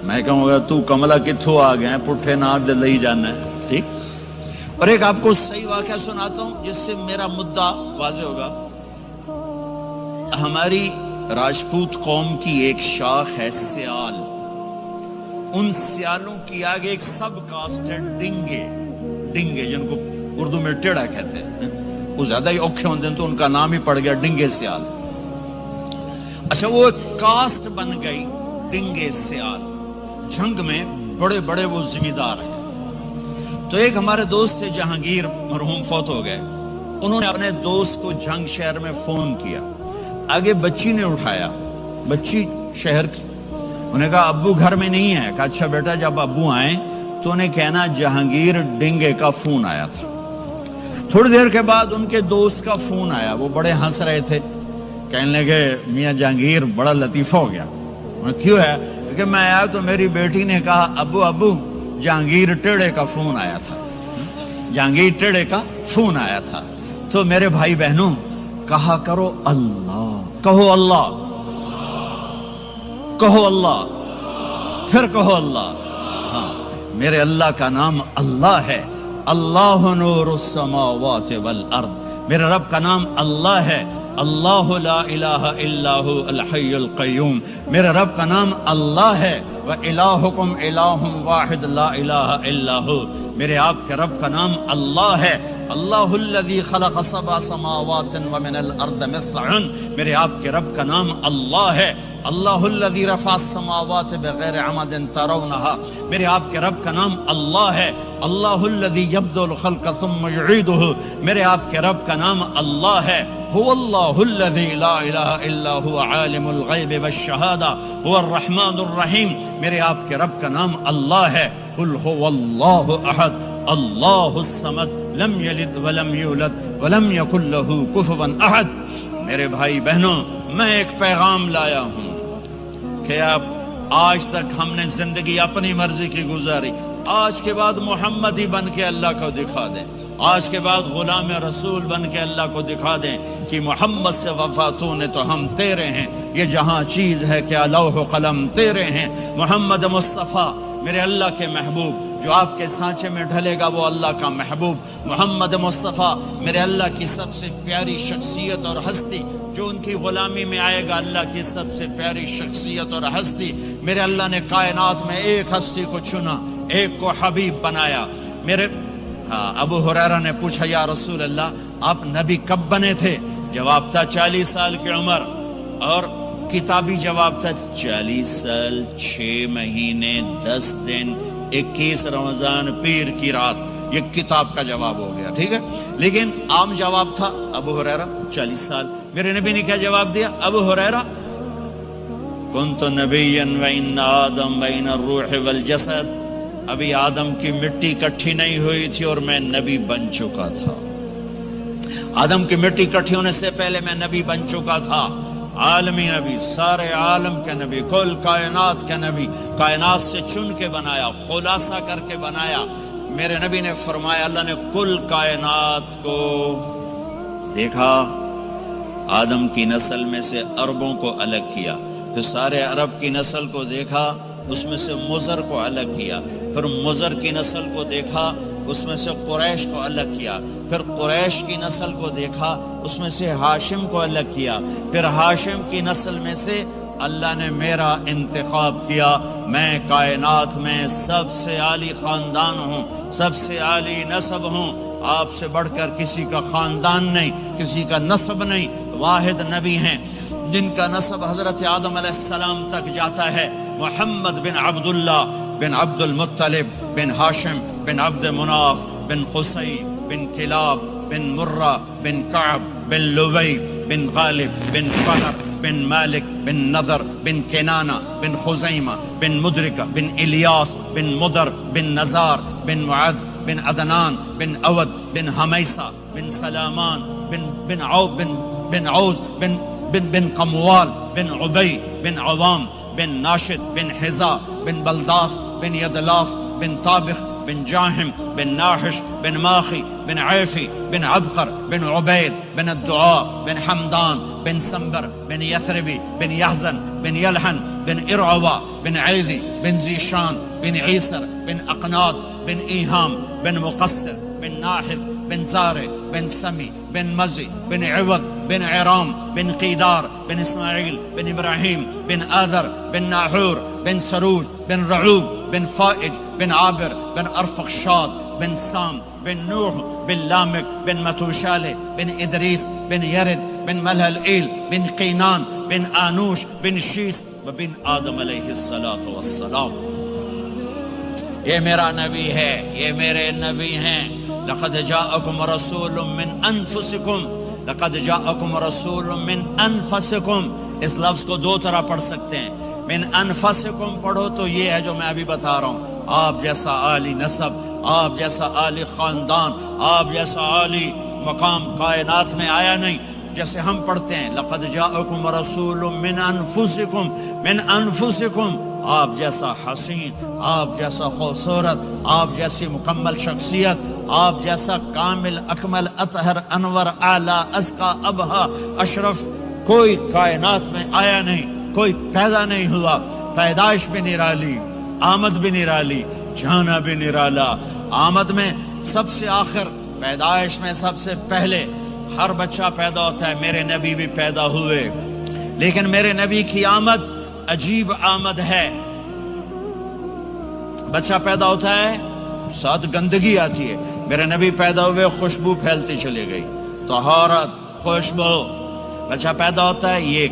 میں کہوں گا تو کملا کتھوں آ گئے ہیں، پٹھے ناک دے لئی جانا ہے، ٹھیک؟ اور ایک آپ کو صحیح واقعہ سناتا ہوں جس سے میرا مدعا واضح ہوگا۔ ہماری راجپوت قوم کی ایک شاخ ہے سیال، ان سیالوں کی آگے ایک سب کاسٹ ہے ڈنگے، ڈنگے جن کو اردو میں ٹیڑا کہتے ہیں، وہ زیادہ ہی اوکھے ہوتے ہیں تو ان کا نام ہی پڑ گیا ڈنگے سیال۔ اچھا، وہ ایک کاسٹ بن گئی ڈنگے سیال، جنگ میں بڑے بڑے وہ ذمہ دار ہیں۔ تو ایک ہمارے دوست تھے جہانگیر، مرحوم فوت ہو گئے، انہوں نے اپنے دوست کو جنگ شہر میں فون کیا، آگے بچی نے اٹھایا، بچی شہر کی، انہوں نے کہا ابو گھر میں نہیں ہے، کہا اچھا بیٹا جب ابو آئیں تو انہیں کہنا جہانگیر ڈنگے کا فون آیا تھا۔ تھوڑی دیر کے بعد ان کے دوست کا فون آیا، وہ بڑے ہنس رہے تھے، کہنے لگے میاں جہانگیر بڑا لطیفہ ہو گیا۔ کیوں ہے؟ کہ میں آیا تو میری بیٹی نے کہا ابو جہانگیر ٹیڑے کا فون آیا تھا، جہانگیر ٹیڑے کا فون آیا تھا۔ تو میرے بھائی بہنوں کہا کرو اللہ، کہو اللہ، کہو اللہ، پھر کہو اللہ۔ ہاں، میرے اللہ کا نام اللہ ہے، اللہ نور السماوات والارض، میرے رب کا نام اللہ ہے، اللہ لا الہ الا ہو الحی القیوم، میرے رب کا نام اللہ ہے، وَإِلَٰهُكُمْ إِلَٰهٌ وَاحِدٌ لَا إِلَٰهَ إِلَّا هُوَ، میرے آپ کے رب کا نام اللہ ہے، اللہ الذی خلق سبع سماوات ومن الارض مثلہن، میرے آپ کے رب کا نام اللہ ہے، اللہ الذی رفع السماوات بغیر عمد ترونہا، میرے آپ کے رب کا نام اللہ ہے، اللہ الذی یبدأ الخلق ثم یعیدہ، میرے آپ کے رب کا نام اللہ ہے، هو اللہ الذی لا الہ الا هو عالم الغیب والشہادہ هو الرحمن الرحیم، میرے آپ کے رب کا نام اللہ ہے، قل هو اللہ احد اللہ الصمد لم یلد ولم یولد ولم یکن له کفوا احد۔ میرے بھائی بہنوں، میں ایک پیغام لایا ہوں کہ اب آج تک ہم نے زندگی اپنی مرضی کی گزاری، آج کے بعد محمد ہی بن کے اللہ کو دکھا دیں، آج کے بعد غلام رسول بن کے اللہ کو دکھا دیں کہ محمد سے وفاتوں نے تو ہم تیرے ہیں، یہ جہاں چیز ہے کہ لوح و قلم تیرے ہیں، محمد مصطفیٰ میرے اللہ کے محبوب، جو آپ کے سانچے میں ڈھلے گا وہ اللہ کا محبوب، محمد مصطفیٰ میرے اللہ کی سب سے پیاری شخصیت اور ہستی، جو ان کی غلامی میں آئے گا اللہ کی سب سے پیاری شخصیت اور ہستی، میرے اللہ نے کائنات میں ایک ہستی کو چنا، ایک کو حبیب بنایا۔ میرے ابو ہریرہ نے پوچھا یا رسول اللہ آپ نبی کب بنے تھے؟ جواب تھا 40 سال کی عمر، اور کتابی جواب تھا 40 سال 6 مہینے 10 دن 21 رمضان پیر کی رات، یہ کتاب کا جواب ہو گیا، ٹھیک ہے، لیکن عام جواب تھا ابو ہریرہ 40 سال۔ میرے نبی نے کیا جواب دیا؟ ابو ہریرہ کنت نبیا وان آدم بین الروح والجسد، ابھی آدم کی مٹی اکٹھی نہیں ہوئی تھی اور میں نبی بن چکا تھا، آدم کی مٹی اکٹھی ہونے سے پہلے میں نبی بن چکا تھا، عالمی نبی، سارے عالم کے نبی، کل کائنات کے نبی، کائنات سے چن کے بنایا، خلاصہ کر کے بنایا۔ میرے نبی نے فرمایا اللہ نے کل کائنات کو دیکھا، آدم کی نسل میں سے عربوں کو الگ کیا، پھر سارے عرب کی نسل کو دیکھا، اس میں سے مضر کو الگ کیا، پھر مضر کی نسل کو دیکھا، اس میں سے قریش کو الگ کیا، پھر قریش کی نسل کو دیکھا، اس میں سے ہاشم کو الگ کیا، پھر ہاشم کی نسل میں سے اللہ نے میرا انتخاب کیا، میں کائنات میں سب سے عالی خاندان ہوں، سب سے عالی نسب ہوں، آپ سے بڑھ کر کسی کا خاندان نہیں، کسی کا نسب نہیں، واحد نبی ہیں جن کا نسب حضرت آدم علیہ السلام تک جاتا ہے، محمد بن عبداللہ بن عبد المطلب بن ہاشم بن عبد مناف بن قصی بن کلاب بن مرہ بن کعب بن لبی بن غالب بن فہر بن مالک بن نضر بن کنانہ بن خزیمہ بن مدرکہ بن الیاس بن مدر بن نزار بن معد بن عدنان بن اود بن حمیسہ بن سلامان بن عوز بن قموال بن عبی بن عوام بن ناشد بن حزا بن بلداس بن یدلاف بن طابخ بن جاہم بن ناحش بن ماخی بن عیفی بن عبقر بن عبید بن الدعاء بن حمدان بن سنبر بن یثربی بن یحزن بن یلحن بن ارعوا بن عیذی بن زیشان بن عیسر بن اقناد بن ایہام بن مقصر بن ناحذ بن زارع بن سمی بن مزی بن عوض بن عرام بن قیدار بن اسماعیل بن ابراہیم بن آذر بن ناحور بن سروج بن رعوب بن فائج بن عابر بن ارفخشاد بن سام بن نوح بن لامک بن متوشالہ بن ادریس بن یرد بن ملہلئیل بن قینان بن آنوش بن شیس وبن آدم علیہ السلام۔ یہ میرا نبی ہے، یہ میرے نبی ہیں۔ لقد جاءکم رسول من انفسکم، لقد جاءکم رسول من انفسکم، اس لفظ کو دو طرح پڑھ سکتے ہیں، من انفسکم پڑھو تو یہ ہے جو میں ابھی بتا رہا ہوں، آپ جیسا عالی نسب، آپ جیسا عالی خاندان، آپ جیسا عالی مقام کائنات میں آیا نہیں۔ جیسے ہم پڑھتے ہیں لقد جاءکم رسول من انفسکم، آپ جیسا حسین، آپ جیسا خوبصورت، آپ جیسی مکمل شخصیت، آپ جیسا کامل اکمل اطہر انور اعلیٰ ازکا ابہا اشرف کوئی کائنات میں آیا نہیں، کوئی پیدا نہیں ہوا۔ پیدائش بھی نرالی، آمد بھی نرالی، جانا بھی نرالا۔ آمد میں سب سے آخر، پیدائش میں سب سے پہلے ہر بچہ پیدا ہوتا ہے، میرے نبی بھی پیدا ہوئے، لیکن میرے نبی کی آمد عجیب آمد ہے۔ بچہ پیدا ہوتا ہے ساتھ گندگی آتی ہے، میرے نبی پیدا ہوئے خوشبو پھیلتی چلی گئی، طہارت، خوشبو۔ بچہ پیدا ہوتا ہے یہ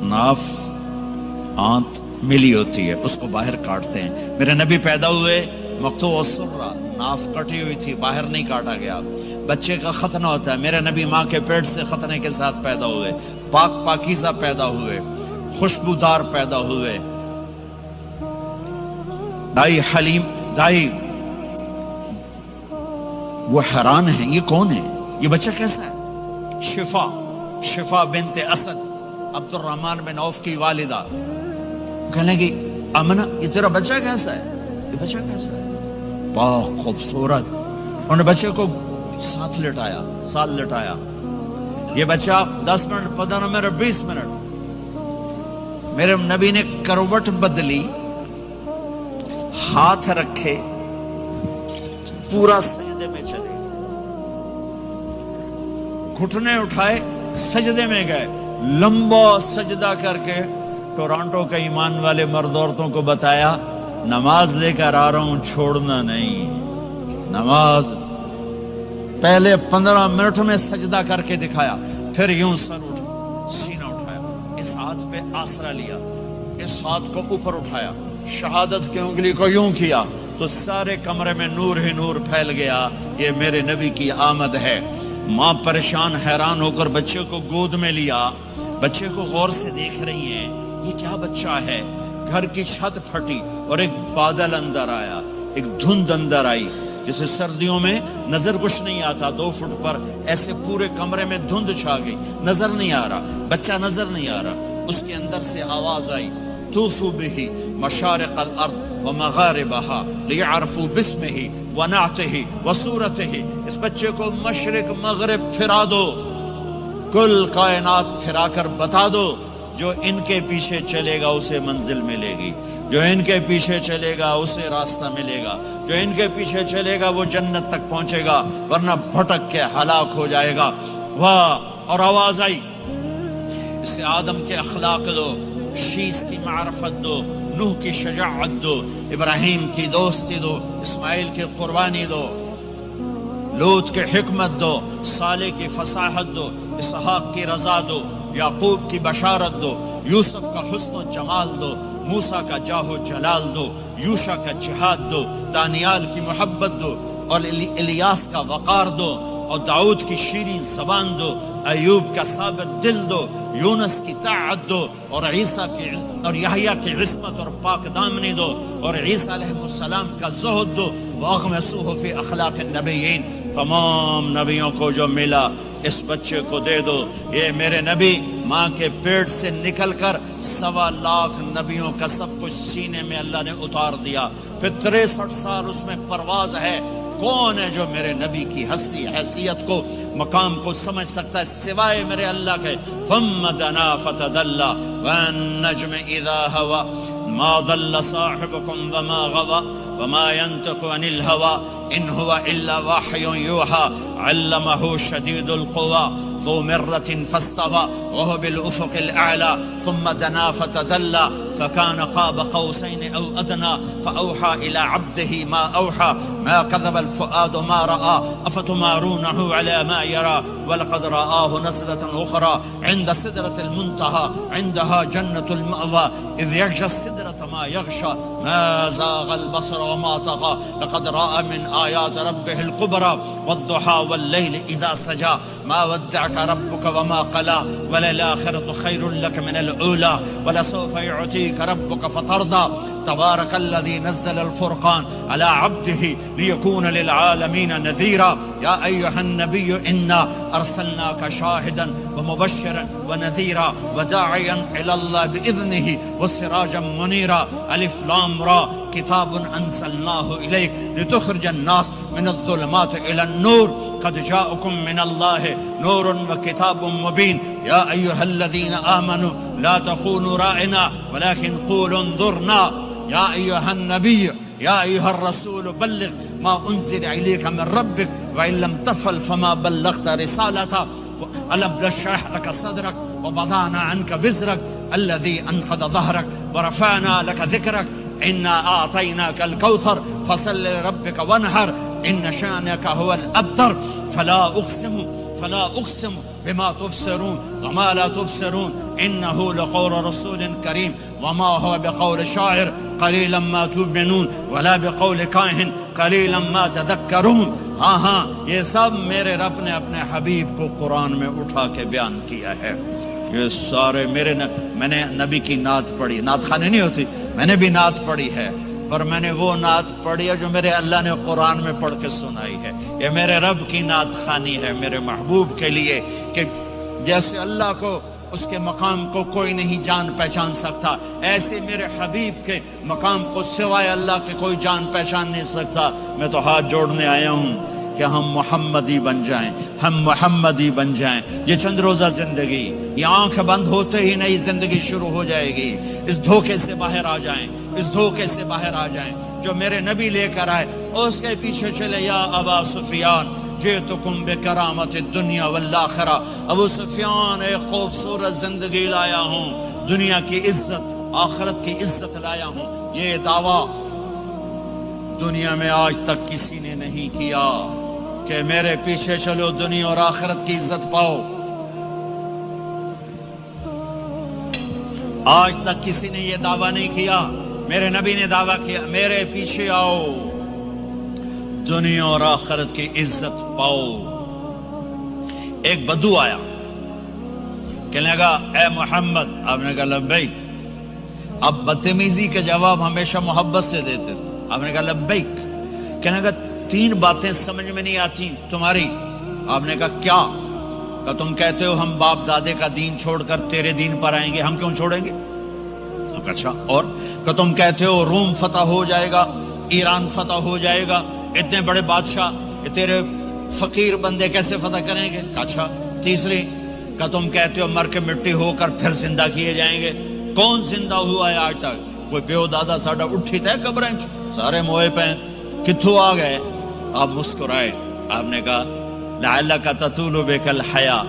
ناف آنت ملی ہوتی ہے، اس کو باہر کاٹتے ہیں۔ میرے نبی پیدا ہوئے مقطوع السرہ، ناف کٹی ہوئی تھی، باہر نہیں کاٹا گیا۔ بچے کا ختنہ ہوتا ہے، میرے نبی ماں کے پیٹ سے ختنے کے ساتھ پیدا ہوئے، پاک پاکیزہ پیدا ہوئے، خوشبودار پیدا ہوئے۔ دائی حلیم، دائی وہ حیران ہیں، یہ کون ہے، یہ بچہ کیسا ہے؟ شفا بنت اسد، عبد الرحمن بن عوف کی والدہ، کہنے لگی آمنہ یہ تیرا بچہ کیسا ہے، یہ بچہ کیسا ہے، پاک خوبصورت۔ انہوں نے بچے کو ساتھ لٹایا، یہ بچہ 10 منٹ 15 منٹ 20 منٹ، میرے نبی نے کروٹ بدلی، ہاتھ رکھے، پورا سجدے میں چلے، گھٹنے اٹھائے، سجدے میں گئے، لمبا سجدہ کر کے ٹورانٹو کے ایمان والے مرد عورتوں کو بتایا نماز لے کر آ رہا ہوں، چھوڑنا نہیں۔ نماز پہلے 15 منٹ میں سجدہ کر کے دکھایا، پھر یوں سینہ اٹھایا، اس ہاتھ پہ آسرا لیا، اس ہاتھ کو اوپر اٹھایا، شہادت کی انگلی کو یوں کیا تو سارے کمرے میں نور ہی نور پھیل گیا۔ یہ میرے نبی کی آمد ہے۔ ماں پریشان حیران ہو کر بچے کو گود میں لیا، بچے کو غور سے دیکھ رہی ہیں، یہ کیا بچہ ہے۔ گھر کی چھت پھٹی اور ایک بادل اندر آیا، ایک دھند اندر آئی، جیسے سردیوں میں نظر کچھ نہیں آتا، 2 فٹ پر ایسے پورے کمرے میں دھند چھا گئی، نظر نہیں آ رہا، بچہ نظر نہیں آ رہا۔ اس کے اندر سے آواز آئی طوفوا به مشارق الارض ومغاربها لیعرفوا باسمه ونعته وصورته۔ اس بچے کو مشرق مغرب پھرا دو، کل کائنات پھرا کر بتا دو، جو ان کے پیچھے چلے گا اسے منزل ملے گی، جو ان کے پیچھے چلے گا اسے راستہ ملے گا، جو ان کے پیچھے چلے گا وہ جنت تک پہنچے گا، ورنہ بھٹک کے ہلاک ہو جائے گا۔ واہ! اور آواز آئی اسے آدم کے اخلاق دو، شیس کی معرفت دو، نوح کی شجاعت دو، ابراہیم کی دوستی دو، اسماعیل کی قربانی دو، لوط کی حکمت دو، صالح کی فصاحت دو، اسحاق کی رضا دو، یعقوب کی بشارت دو، یوسف کا حسن و جمال دو، موسیٰ کا جاہ و جلال دو، یوشع کا جہاد دو، دانیال کی محبت دو، اور الیاس کا وقار دو، اور داؤد کی شیریں زبان دو، ایوب کا ثابت دل دو، یونس کی طاعت دو، اور عیسیٰ کی اور یحییٰ کی عصمت اور پاک دامنی دو، اور عیسیٰ علیہ السلام کا زہد دو، وَأَغْمَسُوهُ فِي أَخْلَاقِ النَّبِيِّينَ۔ تمام نبیوں کو جو ملا اس بچے کو دے دو۔ یہ میرے نبی ماں کے پیٹ سے نکل کر 1.25 لاکھ نبیوں کا سب کچھ سینے میں اللہ نے اتار دیا، پھر 63 سال اس میں پرواز ہے۔ کون ہے جو میرے نبی کی ہستی حیثیت کو مقام کو سمجھ سکتا ہے سوائے میرے اللہ کے؟ ثم دنا فتدلى والنجم اذا هوى ما ضل صاحبكم وما غوى وما ينطق عن الهوى ان هو الا وحي يوحى علمه شديد القوى ذو مرة فاستوى وهو بالأفق الأعلى ثم دنا فتدلى فكان قاب قوسين أو أدنى فأوحى إلى عبده ما أوحى ما كذب الفؤاد ما رأى أفتمارونه على ما يرى وَلَقَدْ رَآهُ نَزْلَةً أُخْرَى عِنْدَ سِدْرَةِ الْمُنْتَهَى عِنْدَهَا جَنَّةُ الْمَأْوَى إِذْ يَغْشَى السِّدْرَةَ مَا يَغْشَى مَا زَاغَ الْبَصَرُ وَمَا طَغَى لَقَدْ رَأَى مِنْ آيَاتِ رَبِّهِ الْكُبْرَى وَالضُّحَى وَاللَّيْلِ إِذَا سَجَى مَا وَدَّعَكَ رَبُّكَ وَمَا قَلَى وَلَلْآخِرَةُ خَيْرٌ لَكَ مِنَ الْأُولَى وَلَسَوْفَ يُعْطِيكَ رَبُّكَ فَتَرْضَى تبارك الذي نزل الفرقان على عبده ليكون للعالمين نذيرا يا أيها النبي إنا أرسلناك شاهدا ومبشرا ونذيرا وداعيا إلى الله بإذنه وسراجا منيرا ألف لام را كتاب أنزلناه إليك لتخرج الناس من الظلمات إلى النور قد جاءكم من الله نور وكتاب مبين يا أيها الذين آمنوا لا تخونوا رائنا ولكن قولوا انظرنا يا أيها النبي يا أيها الرسول بلغ ما أنزل إليك من ربك وإن لم تفعل فما بلغت رسالته ألم نشرح لك صدرك ووضعنا عنك وزرك الذي أنقض ظهرك ورفعنا لك ذكرك إنا أعطيناك الكوثر فصل لربك وانحر إن شانك هو الأبتر فلا أقسم بما تبصرون وما لا تبصرون إنه لقول رسول كريم وما هو بقول شاعر قليلا ما تؤمنون ولا بقول کاہن قلیلا ما تذکرون ہاں یہ سب میرے رب نے اپنے حبیب کو قرآن میں اٹھا کے بیان کیا ہے یہ سارے میں نے نبی کی نعت پڑھی نعت خانی نہیں ہوتی میں نے بھی نعت پڑھی ہے پر میں نے وہ نعت پڑھی ہے جو میرے اللہ نے قرآن میں پڑھ کے سنائی ہے یہ میرے رب کی نعت خانی ہے میرے محبوب کے لیے کہ جیسے اللہ کو اس کے مقام کو کوئی نہیں جان پہچان سکتا ایسے میرے حبیب کے مقام کو سوائے اللہ کے کوئی جان پہچان نہیں سکتا میں تو ہاتھ جوڑنے آیا ہوں کہ ہم محمدی بن جائیں ہم محمدی بن جائیں یہ چند روزہ زندگی یہ آنکھ بند ہوتے ہی نئی زندگی شروع ہو جائے گی اس دھوکے سے باہر آ جائیں اس دھوکے سے باہر آ جائیں جو میرے نبی لے کر آئے اس کے پیچھے چلے یا ابا سفیان جئتکم بکرامت الدنیا والآخرہ ابو سفیان ایک خوبصورت زندگی لایا ہوں دنیا کی عزت آخرت کی عزت لایا ہوں یہ دعویٰ دنیا میں آج تک کسی نے نہیں کیا کہ میرے پیچھے چلو دنیا اور آخرت کی عزت پاؤ آج تک کسی نے یہ دعویٰ نہیں کیا میرے نبی نے دعویٰ کیا میرے پیچھے آؤ دنیا اور آخرت کی عزت پاؤ ایک بدو آیا کہنے لگا اے محمد آپ نے کہا لبیک اب بدتمیزی کے جواب ہمیشہ محبت سے دیتے تھے آپ نے کہا لبیک کہنے لگا تین باتیں سمجھ میں نہیں آتی تمہاری آپ نے کہا کیا کہ تم کہتے ہو ہم باپ دادے کا دین چھوڑ کر تیرے دین پر آئیں گے ہم کیوں چھوڑیں گے اچھا اور کہ تم کہتے ہو روم فتح ہو جائے گا ایران فتح ہو جائے گا اتنے بڑے بادشاہ یہ تیرے فقیر بندے کیسے فتح کریں گے اچھا تیسری کہ تم کہتے ہو مر کے مٹی ہو کر پھر زندہ کیے جائیں گے کون زندہ ہوا ہے آج تک کوئی پیو دادا ساڈا اٹھی تھے قبریں سارے موئے پہ کتھوں آ گئے آپ مسکرائے آپ نے کہا لعلک تطول بک الحیا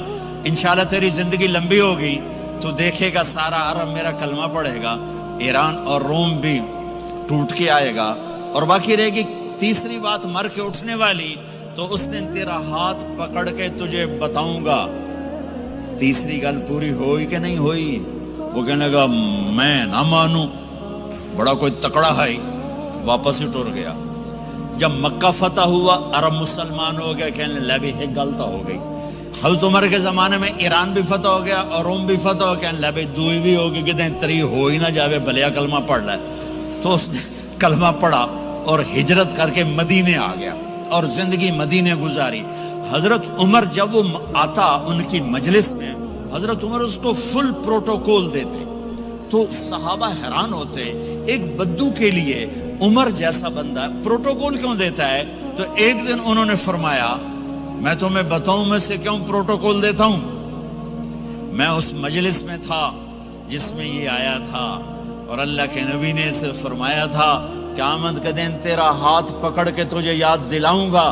انشاءاللہ تیری زندگی لمبی ہوگی تو دیکھے گا سارا عرب میرا کلمہ پڑھے گا ایران اور روم بھی ٹوٹ کے آئے گا اور باقی رہے گی تیسری بات مر کے اٹھنے والی تو اس دن تیرا ہاتھ پکڑ کے تجھے بتاؤں گا تیسری گل پوری ہوئی کہ نہیں ہوئی وہ کہنے لگا میں نہ مانوں بڑا کوئی تکڑا ہے واپس ہی ٹور گیا جب مکہ فتح ہوا عرب مسلمان ہو گیا کہنے لگا ایک غلطہ ہو گئی حضرت عمر کے زمانے میں ایران بھی فتح ہو گیا اور روم بھی فتح ہو گیا لبے دوئی بھی ہوگی کہ دیں تری ہو ہی نہ جاوے بھلیا کلمہ پڑھ لائے تو اس نے کلمہ پڑھا اور ہجرت کر کے مدینے آ گیا اور زندگی مدینے گزاری حضرت عمر جب وہ آتا ان کی مجلس میں حضرت عمر اس کو فل پروٹوکول دیتے تو صحابہ حیران ہوتے ایک بدو کے لیے عمر جیسا بندہ پروٹوکول کیوں دیتا ہے تو ایک دن انہوں نے فرمایا میں تمہیں بتاؤں میں سے کیوں پروٹوکول دیتا ہوں میں اس مجلس میں تھا جس میں یہ آیا تھا اور اللہ کے نبی نے اسے فرمایا تھا قیامت کے دن تیرا ہاتھ پکڑ کے تجھے یاد دلاؤں گا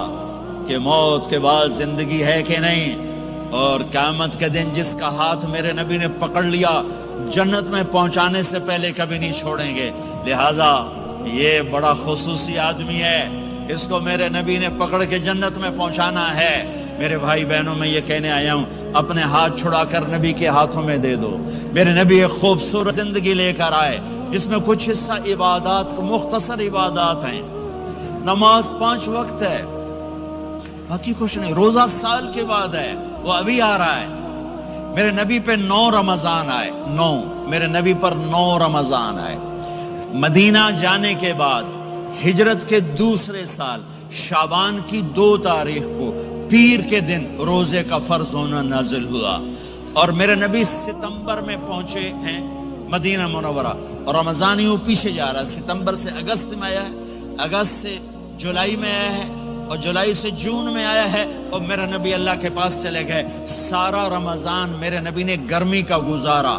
کہ موت کے بعد زندگی ہے کہ نہیں اور قیامت کے دن جس کا ہاتھ میرے نبی نے پکڑ لیا جنت میں پہنچانے سے پہلے کبھی نہیں چھوڑیں گے لہٰذا یہ بڑا خصوصی آدمی ہے اس کو میرے نبی نے پکڑ کے جنت میں پہنچانا ہے میرے بھائی بہنوں میں یہ کہنے آیا ہوں اپنے ہاتھ چھڑا کر نبی کے ہاتھوں میں دے دو. میرے نبی ایک خوبصورت زندگی لے کر آئے جس میں کچھ حصہ عبادات کو مختصر عبادات ہیں. نماز 5 وقت ہے, باقی کچھ نہیں. روزہ سال کے بعد ہے, وہ ابھی آ رہا ہے. میرے نبی پہ 9 رمضان آئے, 9 میرے نبی پر 9 رمضان آئے. مدینہ جانے کے بعد ہجرت کے دوسرے سال شعبان کی 2 تاریخ کو پیر کے دن روزے کا فرض ہونا نازل ہوا, اور میرے نبی ستمبر میں پہنچے ہیں مدینہ منورہ, اور رمضان یوں پیچھے جا رہا ہے. ستمبر سے اگست میں آیا ہے, اگست سے جولائی میں آیا ہے, اور جولائی سے جون میں آیا ہے, اور میرے نبی اللہ کے پاس چلے گئے. سارا رمضان میرے نبی نے گرمی کا گزارا.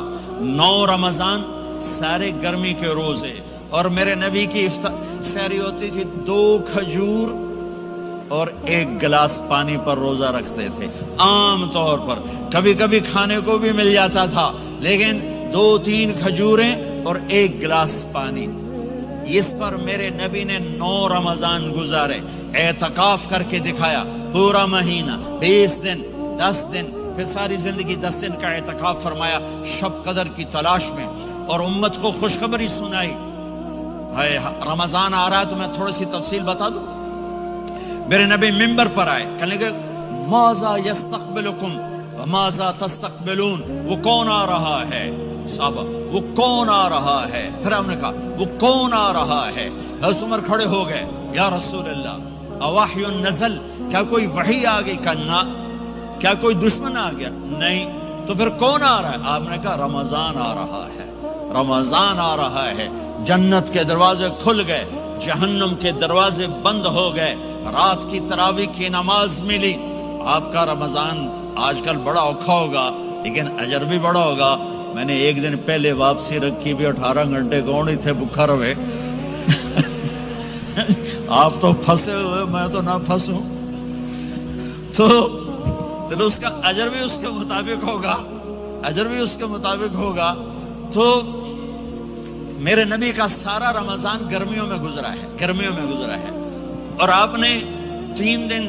9 رمضان سارے گرمی کے روزے, اور میرے نبی کی سحری ہوتی تھی 2 کھجور اور 1 گلاس پانی پر روزہ رکھتے تھے عام طور پر. کبھی کبھی کھانے کو بھی مل جاتا تھا, لیکن 2-3 کھجوریں اور 1 گلاس پانی. اس پر میرے نبی نے 9 رمضان گزارے, اعتکاف کر کے دکھایا. پورا مہینہ 20 دن 10 دن, پھر ساری زندگی 10 دن کا اعتکاف فرمایا شب قدر کی تلاش میں, اور امت کو خوشخبری سنائی. رمضان آ رہا ہے تو میں تھوڑی سی تفصیل بتا دوں. میرے نبی منبر پر آئے, کہنے لگے ماذا یستقبلکم وماذا تستقبلون, وہ کون آ رہا ہے صحابہ, وہ کون آ رہا ہے. پھر ہم نے کہا وہ کون آ رہا ہے. حضرت عمر کھڑے ہو گئے, یا رسول اللہ اوحی نزل, کیا کوئی وحی آ گئی؟ کہا نہ. کیا کوئی دشمن آ گیا؟ نہیں. تو پھر کون آ رہا ہے؟ آپ نے کہا رمضان آ رہا ہے, رمضان آ رہا ہے. جنت کے دروازے کھل گئے, جہنم کے دروازے بند ہو گئے, رات کی تراویح کی نماز ملی. آپ کا رمضان آج کل بڑا اوکھا ہوگا لیکن اجر بھی بڑا ہوگا. میں نے 1 دن پہلے واپسی رکھی بھی, 18 گھنٹے کون ہی تھے بکھر ہوئے. آپ تو پھنسے ہوئے, میں تو نہ پھنسوں. تو اس کا اجر بھی اس کے مطابق ہوگا, اجر بھی اس کے مطابق ہوگا. تو میرے نبی کا سارا رمضان گرمیوں میں گزرا ہے, گرمیوں میں گزرا ہے. اور آپ نے 3 دن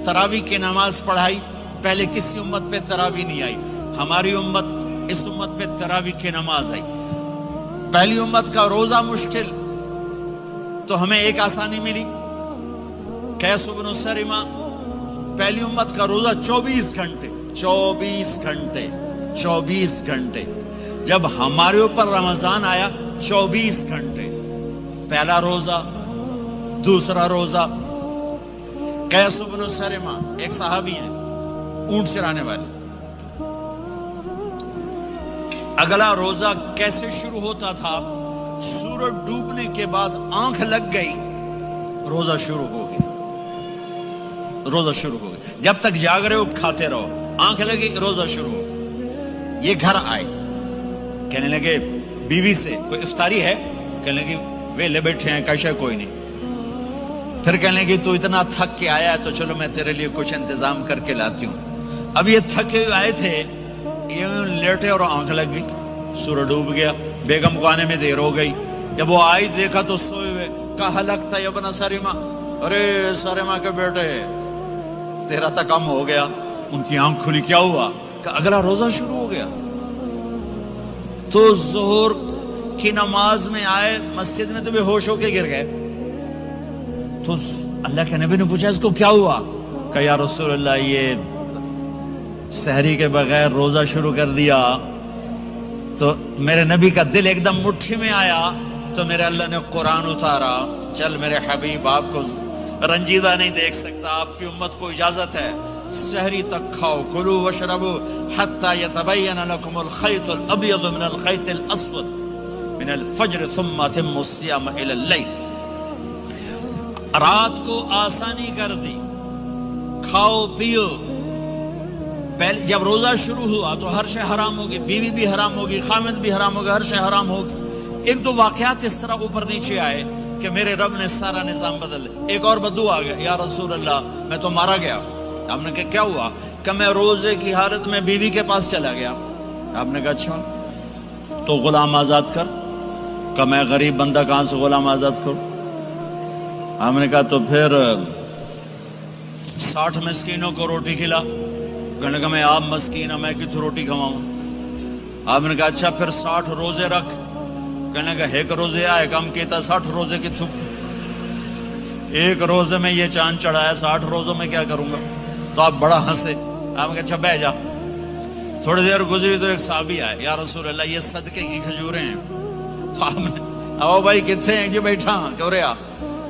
تراویح کی نماز پڑھائی. پہلے کسی امت پہ تراویح نہیں آئی, ہماری امت اس امت پہ تراویح کی نماز آئی. پہلی امت کا روزہ مشکل, تو ہمیں ایک آسانی ملی. قیس بن سرمہ, پہلی امت کا روزہ 24 گھنٹے 24 گھنٹے 24 گھنٹے. جب ہمارے اوپر رمضان آیا 24 گھنٹے. پہلا روزہ, دوسرا روزہ. قیس بن سرمہ ایک صحابی ہیں, اونٹ چرانے والے. اگلا روزہ کیسے شروع ہوتا تھا؟ سورج ڈوبنے کے بعد آنکھ لگ گئی, روزہ شروع ہو گیا, روزہ شروع ہو گیا. جب تک جاگ رہے ہو کھاتے رہو, آنکھ لگی روزہ شروع ہو. یہ گھر آئے, کہنے لگے بیوی سے کوئی افطاری ہے؟ کہنے لگے ویلے بیٹھے ہیں, کیسا کوئی نہیں. پھر کہنے لگے تو اتنا تھک کے آیا ہے تو چلو میں تیرے لیے کچھ انتظام کر کے لاتی ہوں. اب یہ تھکے ہوئے آئے تھے, یہ لیٹے اور آنکھ لگ گئی, سورج ڈوب گیا. بیگم کو آنے میں دیر ہو گئی. جب وہ آئی دیکھا تو سوئے ہوئے. کہا لگتا ہے ابن سرمہ, ارے سرمہ کے بیٹے تیرا تو کم ہو گیا. ان کی آنکھ کھلی, کیا ہوا؟ کہ اگلا روزہ شروع ہو گیا. تو ظہر کی نماز میں آئے, مسجد میں تو بے ہوش ہو کے گر گئے. تو اللہ کے نبی نے پوچھا اس کو کیا ہوا؟ کہ یا رسول اللہ یہ سحری کے بغیر روزہ شروع کر دیا. تو میرے نبی کا دل ایک دم مٹھی میں آیا, تو میرے اللہ نے قرآن اتارا. چل میرے حبیب, آپ کو رنجیدہ نہیں دیکھ سکتا, آپ کی امت کو اجازت ہے, سحری تک کھاؤ, کلوا واشربوا حتی یتبین لکم الخیط الابیض من الخیط الاسود من الفجر ثم اتموا الصیام الی اللیل. رات کو آسانی کر دی, کھاؤ پیو. پہلے جب روزہ شروع ہوا تو ہر شے حرام ہوگی, بیوی بھی حرام ہوگی, خامد بھی حرام ہوگا, ہر شے حرام ہوگی. ایک دو واقعات اس طرح اوپر نیچے آئے کہ میرے رب نے سارا نظام بدل. ایک اور بدو آ گیا, یا رسول اللہ میں تو مارا گیا. آپ نے کہا کیا ہوا؟ کہ میں روزے کی حالت میں بیوی کے پاس چلا گیا. آپ نے کہا اچھا تو غلام آزاد کر. کہ میں غریب بندہ کہاں سے غلام آزاد کروں؟ ہم نے کہا تو پھر 60 مسکینوں کو روٹی کھلا. کہنے لگا میں آپ مسکین ہوں، میں کتوں روٹی کھواؤں؟ آپ نے کہا اچھا پھر 60 روزے رکھ. کہنے لگا ایک روزے آئے کم کیتا 60 روزے کتوں؟ ایک روزے میں یہ چاند چڑھایا، 60 روزوں میں کیا کروں گا؟ تو آپ بڑا ہنسے. آپ نے کہا اچھا بہ جا. تھوڑی دیر گزری تو ایک صحابی آئے، یا رسول اللہ یہ صدقے کی کھجوریں ہیں. تو آپ نے او بھائی کتنے ہیں؟ جی بیٹھا چوریا،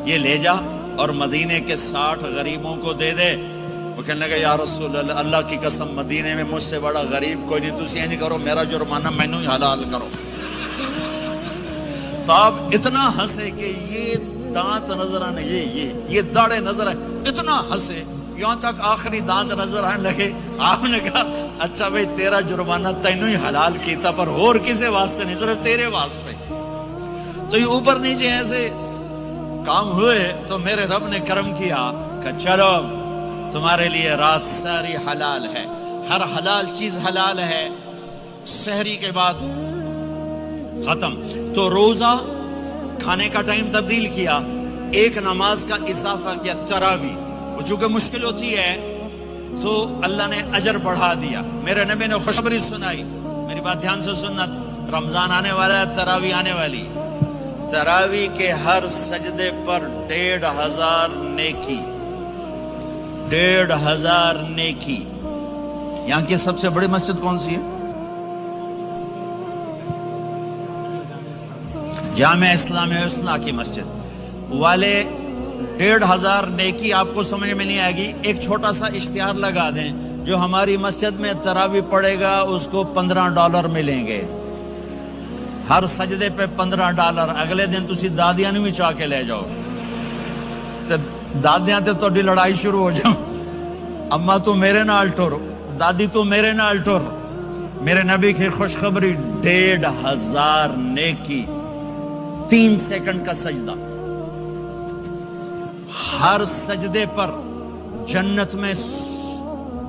یہ لے جا اور مدینے کے 60 غریبوں کو دے دے. وہ کہنے لگا یا رسول اللہ اللہ کی قسم مدینے میں مجھ سے بڑا غریب کوئی نہیں، تسی نہیں کرو، میرا جرمانہ مینوں ہی حلال کرو. تو آپ اتنا ہنسے کہ یہ دانت نظر آنے، یہ داڑے نظر آئے، اتنا ہنسے یہاں تک آخری دانت نظر آنے لگے. آپ نے کہا اچھا بھائی تیرا جرمانہ تینوں ہی حلال کیتا، پر اور کسی واسطے نہیں، صرف تیرے واسطے. تو یہ اوپر نیچے ایسے کام ہوئے تو میرے رب نے کرم کیا کہ چلو تمہارے لیے رات ساری حلال ہے، ہر حلال چیز حلال ہے. سحری کے بعد ختم. تو روزہ کھانے کا ٹائم تبدیل کیا، ایک نماز کا اضافہ کیا، تراویح. وہ چونکہ مشکل ہوتی ہے تو اللہ نے اجر بڑھا دیا. میرے نبی نے خوشخبری سنائی، میری بات دھیان سے سننا، رمضان آنے والا ہے، تراویح آنے والی. تراویح کے ہر سجدے پر 1500 نیکی، 1500 نیکی. یہاں کی سب سے بڑی مسجد کون سی ہے؟ جامع اسلامیہ حسنہ کی مسجد والے. 1500 نیکی آپ کو سمجھ میں نہیں آئے گی. ایک چھوٹا سا اشتہار لگا دیں، جو ہماری مسجد میں تراویح پڑے گا اس کو $15 ملیں گے ہر سجدے پہ. $15. اگلے دن تسی دادیاں نہیں بھی چاہ کے لے جاؤ، دادیاں تے تو لڑائی شروع ہو جاؤ. اما تو میرے نال ٹر، دادی تو میرے نال ٹر. میرے نبی کی خوشخبری 1500 نیکی، 3 سیکنڈ کا سجدہ. ہر سجدے پر جنت میں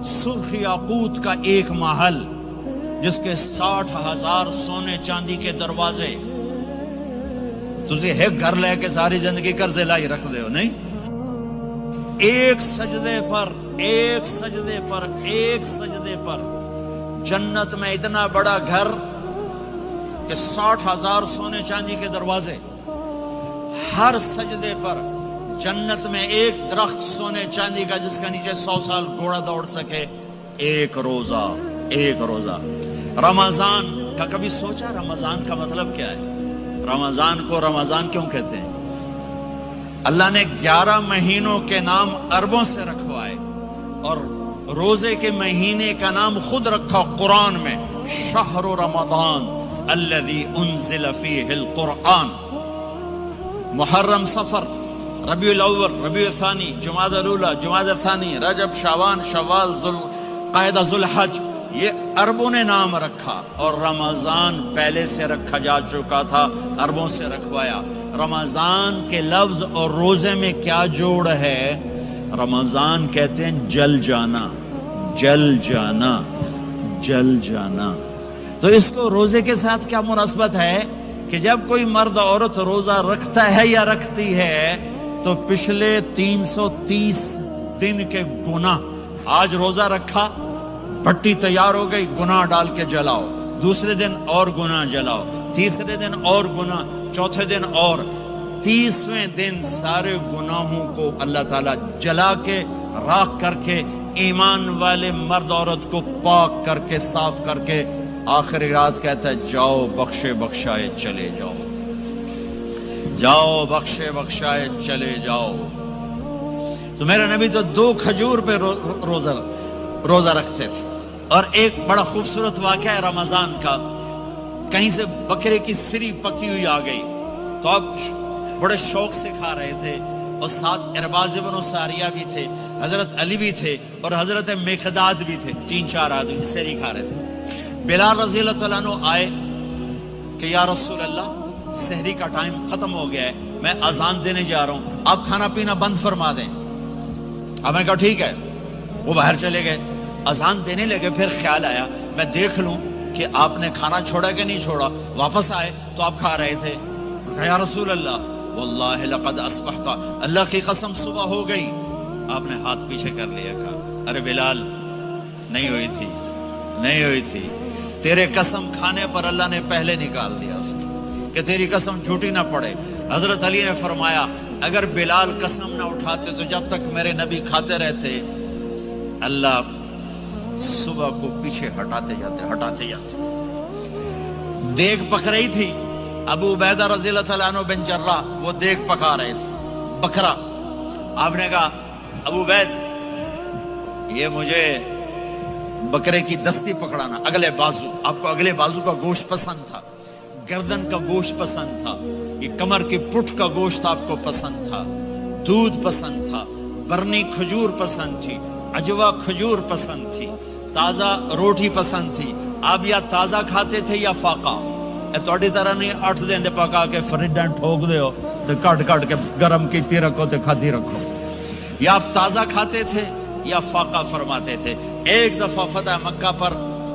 سرخ یاقوت کا ایک محل جس کے 60,000 سونے چاندی کے دروازے. تسی ایک گھر لے کے ساری زندگی قرضے لائی رکھ دے ہو نہیں. ایک سجدے پر جنت میں اتنا بڑا گھر کہ 60,000 سونے چاندی کے دروازے. ہر سجدے پر جنت میں ایک درخت سونے چاندی کا جس کا نیچے 100 سال گھوڑا دوڑ سکے. ایک روزہ. رمضان کا کبھی سوچا رمضان کا مطلب کیا ہے؟ رمضان کو رمضان کیوں کہتے ہیں؟ اللہ نے 11 مہینوں کے نام عربوں سے رکھوائے اور روزے کے مہینے کا نام خود رکھا قرآن میں، شہر رمضان الذی انزل فیہ القرآن. محرم، صفر، ربیع الاول، ربیع الثانی، جمادی الاولی، جمادی الثانی، رجب، شعبان، شوال، ذوالقعدہ، ذوالحج، یہ عربوں نے نام رکھا. اور رمضان پہلے سے رکھا جا چکا تھا، عربوں سے رکھوایا. رمضان کے لفظ اور روزے میں کیا جوڑ ہے؟ رمضان کہتے ہیں جل جانا، جل جانا، جل جانا. تو اس کو روزے کے ساتھ کیا مناسبت ہے کہ جب کوئی مرد عورت روزہ رکھتا ہے یا رکھتی ہے تو پچھلے 330 دن کے گناہ، آج روزہ رکھا، بھٹی تیار ہو گئی، گناہ ڈال کے جلاؤ، دوسرے دن اور گناہ جلاؤ، تیسرے دن اور گناہ، چوتھے دن اور، 30ویں دن سارے گناہوں کو اللہ تعالیٰ جلا کے، راکھ کر کے، ایمان والے مرد عورت کو پاک کر کے، صاف کر کے، آخری رات کہتا ہے جاؤ بخشے بخشائے چلے جاؤ، جاؤ بخشے بخشائے چلے جاؤ. تو میرے نبی تو 2 کھجور پہ روزہ رکھتے تھے. اور ایک بڑا خوبصورت واقعہ ہے رمضان کا، کہیں سے بکرے کی سری پکی ہوئی آ گئی تو آپ بڑے شوق سے کھا رہے تھے، اور ساتھ ارباز بن ساریہ بھی تھے، حضرت علی بھی تھے اور حضرت مقداد بھی تھے. 3-4 آدمی سری کھا رہے تھے. بلال رضی اللہ تعالیٰ عنہ آئے کہ یا رسول اللہ سحری کا ٹائم ختم ہو گیا ہے، میں اذان دینے جا رہا ہوں، آپ کھانا پینا بند فرما دیں. اب میں کہا ٹھیک ہے. وہ باہر چلے گئے، اذان دینے لگے. پھر خیال آیا میں دیکھ لوں کہ آپ نے کھانا چھوڑا کہ نہیں چھوڑا. واپس آئے تو آپ کھا رہے تھے. کہا یا رسول اللہ واللہ لقد اصبحت، اللہ کی قسم صبح ہو گئی. آپ نے ہاتھ پیچھے کر لیا، کہا ارے بلال نہیں ہوئی تھی، نہیں ہوئی تھی، تیرے قسم کھانے پر اللہ نے پہلے نکال دیا اس کو کہ تیری قسم جھوٹی نہ پڑے۔ حضرت علی نے فرمایا اگر بلال قسم نہ اٹھاتے تو جب تک میرے نبی کھاتے رہتے اللہ صبح کو پیچھے ہٹاتے جاتے۔ دیگ پک رہی تھی، ابو عبیدہ رضی اللہ تعالیٰ عنہ بن جراح وہ دیگ پکا رہے تھے، بکرا۔ آپ نے کہا ابو عبید یہ مجھے بکرے کی دستی پکڑانا، اگلے بازو، آپ کو اگلے بازو کا گوشت پسند تھا، گردن کا گوشت پسند تھا، یہ کمر کی پٹھ کا گوشت آپ کو پسند تھا، دودھ پسند تھا، برنی کھجور پسند تھی، عجوا کھجور پسند تھی، تازہ روٹی پسند تھی۔ آپ یا تازہ کھاتے تھے یا فاقہ، توڑی طرح نہیں 8 دن دے پکا کے فریڈاں ٹھوک دے ہو تو کٹ کے گرم کیتی رکھو تو کھاتی رکھو، یا آپ تازہ کھاتے تھے یا فاقہ فرماتے تھے۔ ایک دفعہ فتح مکہ پر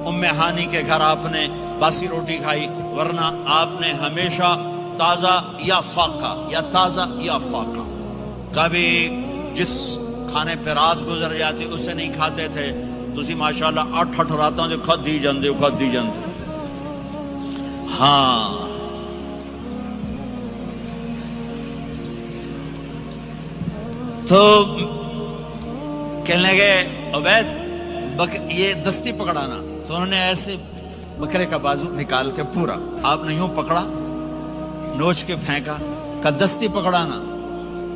ام ہانی کے گھر آپ نے باسی روٹی کھائی، ورنہ آپ نے ہمیشہ تازہ یا فاقہ یا تازہ یا فاقہ، کبھی جس کھانے پہ رات گزر جاتی اسے نہیں کھاتے تھے۔ تسی ماشاءاللہ 8 راتوں جو کھد دی جاندے ہاں۔ تو کہنے لگے عبید یہ دستی پکڑانا، تو انہوں نے ایسے بکرے کا بازو نکال کے پورا آپ نے یوں پکڑا، نوچ کے پھینکا، کہا دستی پکڑانا،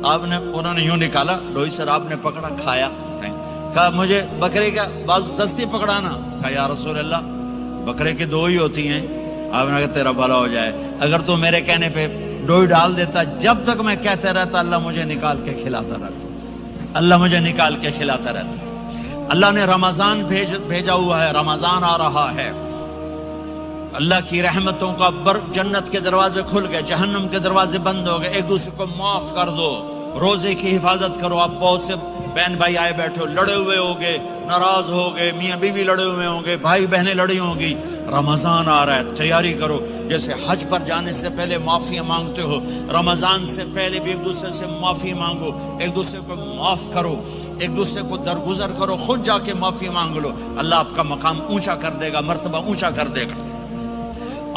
انہوں نے یوں نکالا ڈوئی سر، آپ نے پکڑا کھایا، کہا مجھے بکرے کا بازو دستی پکڑانا، کہا یا رسول اللہ بکرے کی 2 ہی ہوتی ہیں۔ آپ نے کہا تیرا بھلا ہو جائے، اگر تو میرے کہنے پہ ڈوئی ڈال دیتا جب تک میں کہتے رہتا اللہ مجھے نکال کے کھلاتا رہتا، اللہ مجھے نکال کے کھلاتا رہتا۔ اللہ نے رمضان بھیجا ہوا ہے، رمضان آ رہا ہے، اللہ کی رحمتوں کا جنت کے دروازے کھل گئے، جہنم کے دروازے بند ہو گئے، ایک دوسرے کو معاف کر دو، روزے کی حفاظت کرو۔ آپ بہت سے بہن بھائی آئے بیٹھے ہو، لڑے ہوئے ہوگے، ناراض ہوگے، میاں بیوی لڑے ہوئے ہوں گے، بھائی بہنیں لڑی ہوں گی، رمضان آ رہا ہے، تیاری کرو۔ جیسے حج پر جانے سے پہلے معافی مانگتے ہو، رمضان سے پہلے بھی ایک دوسرے سے معافی مانگو، ایک دوسرے کو معاف کرو، ایک دوسرے کو درگزر کرو، خود جا کے معافی مانگ لو، اللہ آپ کا مقام اونچا کر دے گا، مرتبہ اونچا کر دے گا۔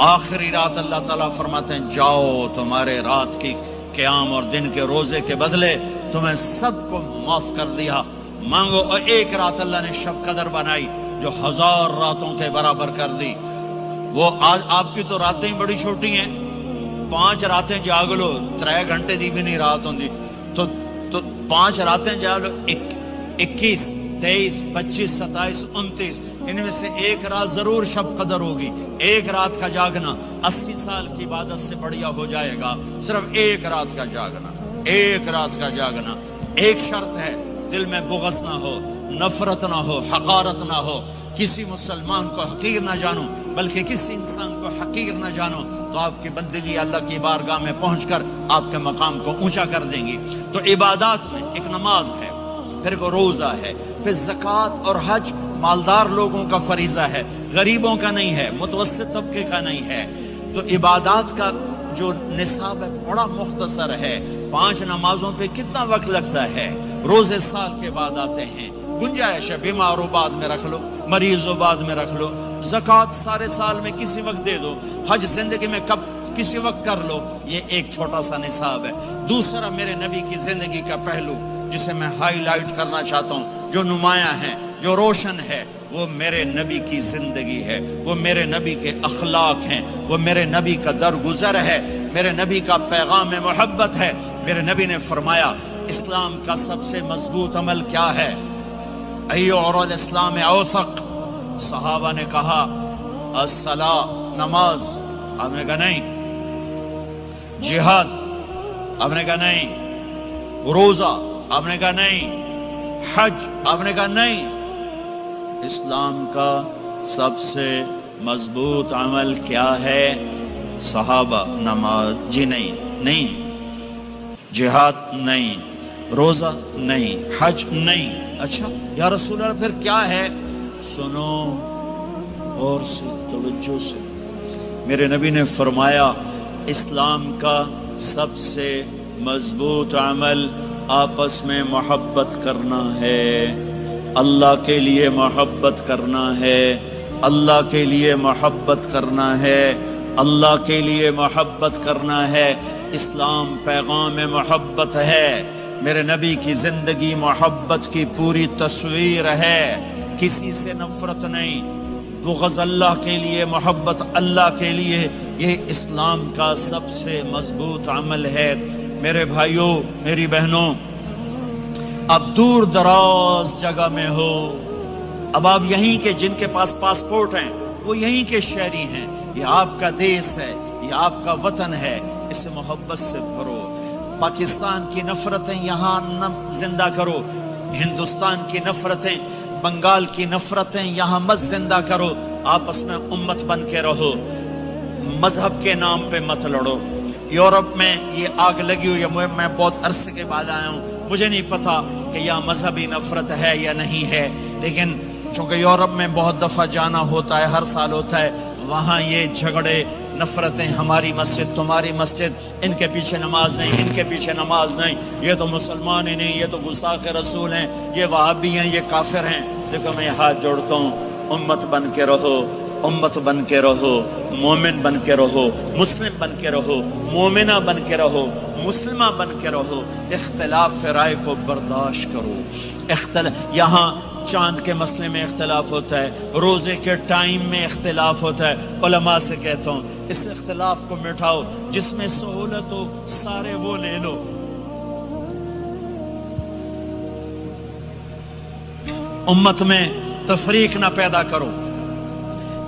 آخری رات اللہ تعالیٰ فرماتے ہیں جاؤ، تمہارے رات کی قیام اور دن کے روزے کے بدلے تمہیں سب کو معاف کر دیا، مانگو۔ اور ایک رات اللہ نے شب قدر بنائی جو 1000 راتوں کے برابر کر دی۔ وہ آج آپ کی تو راتیں ہی بڑی چھوٹی ہیں، 5 راتیں جاگ لو، 3 گھنٹے دی بھی نہیں رات ہوندی، تو 5 راتیں جاگ لو، 21 23 25 27 29، ان میں سے ایک رات ضرور شب قدر ہوگی۔ ایک رات کا جاگنا 80 سال کی عبادت سے بڑھیا ہو جائے گا، صرف ایک رات کا جاگنا، ایک رات کا جاگنا۔ ایک شرط ہے، دل میں بغض نہ ہو، نفرت نہ ہو، حقارت نہ ہو، کسی مسلمان کو حقیر نہ جانو، بلکہ کسی انسان کو حقیر نہ جانو، تو آپ کی بندگی اللہ کی بارگاہ میں پہنچ کر آپ کے مقام کو اونچا کر دیں گی۔ تو عبادات میں ایک نماز ہے، پھر ایک روزہ ہے، پھر زکوٰۃ اور حج مالدار لوگوں کا فریضہ ہے، غریبوں کا نہیں ہے، متوسط طبقے کا نہیں ہے۔ تو عبادات کا جو نصاب ہے بڑا مختصر ہے۔ 5 نمازوں پہ کتنا وقت لگتا ہے؟ روزے سال کے بعد آتے ہیں، گنجائش ہے، بیمار ہو بعد میں رکھ لو، مریض ہو بعد میں رکھ لو، زکوٰۃ سارے سال میں کسی وقت دے دو، حج زندگی میں کب کسی وقت کر لو۔ یہ ایک چھوٹا سا نصاب ہے۔ دوسرا میرے نبی کی زندگی کا پہلو جسے میں ہائی لائٹ کرنا چاہتا ہوں، جو نمایاں ہے، جو روشن ہے، وہ میرے نبی کی زندگی ہے، وہ میرے نبی کے اخلاق ہیں، وہ میرے نبی کا درگزر ہے، میرے نبی کا پیغام محبت ہے۔ میرے نبی نے فرمایا اسلام کا سب سے مضبوط عمل کیا ہے؟ ایو اور الاسلام اوثق، صحابہ نے کہا الصلاۃ، نماز، آپ نے کہا نہیں، جہاد، آپ نے کہا نہیں، روزہ، آپ نے کہا نہیں، حج، آپ نے کہا نہیں۔ اسلام کا سب سے مضبوط عمل کیا ہے؟ صحابہ، نماز، جی نہیں، جہاد نہیں، روزہ نہیں، حج نہیں۔ اچھا یا رسول اللہ پھر کیا ہے؟ سنو اور سے توجہ سے، میرے نبی نے فرمایا اسلام کا سب سے مضبوط عمل آپس میں محبت کرنا ہے، اللہ کے لیے محبت کرنا ہے، اللہ کے لیے محبت کرنا ہے، اللہ کے لیے محبت کرنا ہے۔ اسلام پیغام محبت ہے، میرے نبی کی زندگی محبت کی پوری تصویر ہے، کسی سے نفرت نہیں، بغض اللہ کے لیے، محبت اللہ کے لیے، یہ اسلام کا سب سے مضبوط عمل ہے۔ میرے بھائیوں، میری بہنوں، اب دور دراز جگہ میں ہو، اب آپ یہیں کے جن کے پاس پاسپورٹ ہیں وہ یہیں کے شہری ہیں، یہ آپ کا دیس ہے، یہ آپ کا وطن ہے، اسے محبت سے بھرو۔ پاکستان کی نفرتیں یہاں نہ زندہ کرو، ہندوستان کی نفرتیں، بنگال کی نفرتیں یہاں مت زندہ کرو، آپس میں امت بن کے رہو، مذہب کے نام پہ مت لڑو۔ یورپ میں یہ آگ لگی ہوئی ہے، میں بہت عرصے کے بعد آیا ہوں، مجھے نہیں پتا کہ یہاں مذہبی نفرت ہے یا نہیں ہے، لیکن چونکہ یورپ میں بہت دفعہ جانا ہوتا ہے، ہر سال ہوتا ہے، وہاں یہ جھگڑے، نفرتیں، ہماری مسجد تمہاری مسجد، ان کے پیچھے نماز نہیں، ان کے پیچھے نماز نہیں، یہ تو مسلمان ہی نہیں، یہ تو گستاخ رسول ہیں، یہ وہابی ہیں، یہ کافر ہیں۔ دیکھو میں ہاتھ جوڑتا ہوں، امت بن کے رہو، امت بن کے رہو، مومن بن کے رہو، مسلم بن کے رہو، مومنہ بن کے رہو، مسلمہ بن کے رہو، اختلاف رائے کو برداشت کرو۔ یہاں چاند کے مسئلے میں اختلاف ہوتا ہے، روزے کے ٹائم میں اختلاف ہوتا ہے، علماء سے کہتا ہوں اس اختلاف کو مٹھاؤ، جس میں سہولت ہو سارے وہ لے لو۔ امت میں تفریق نہ پیدا کرو،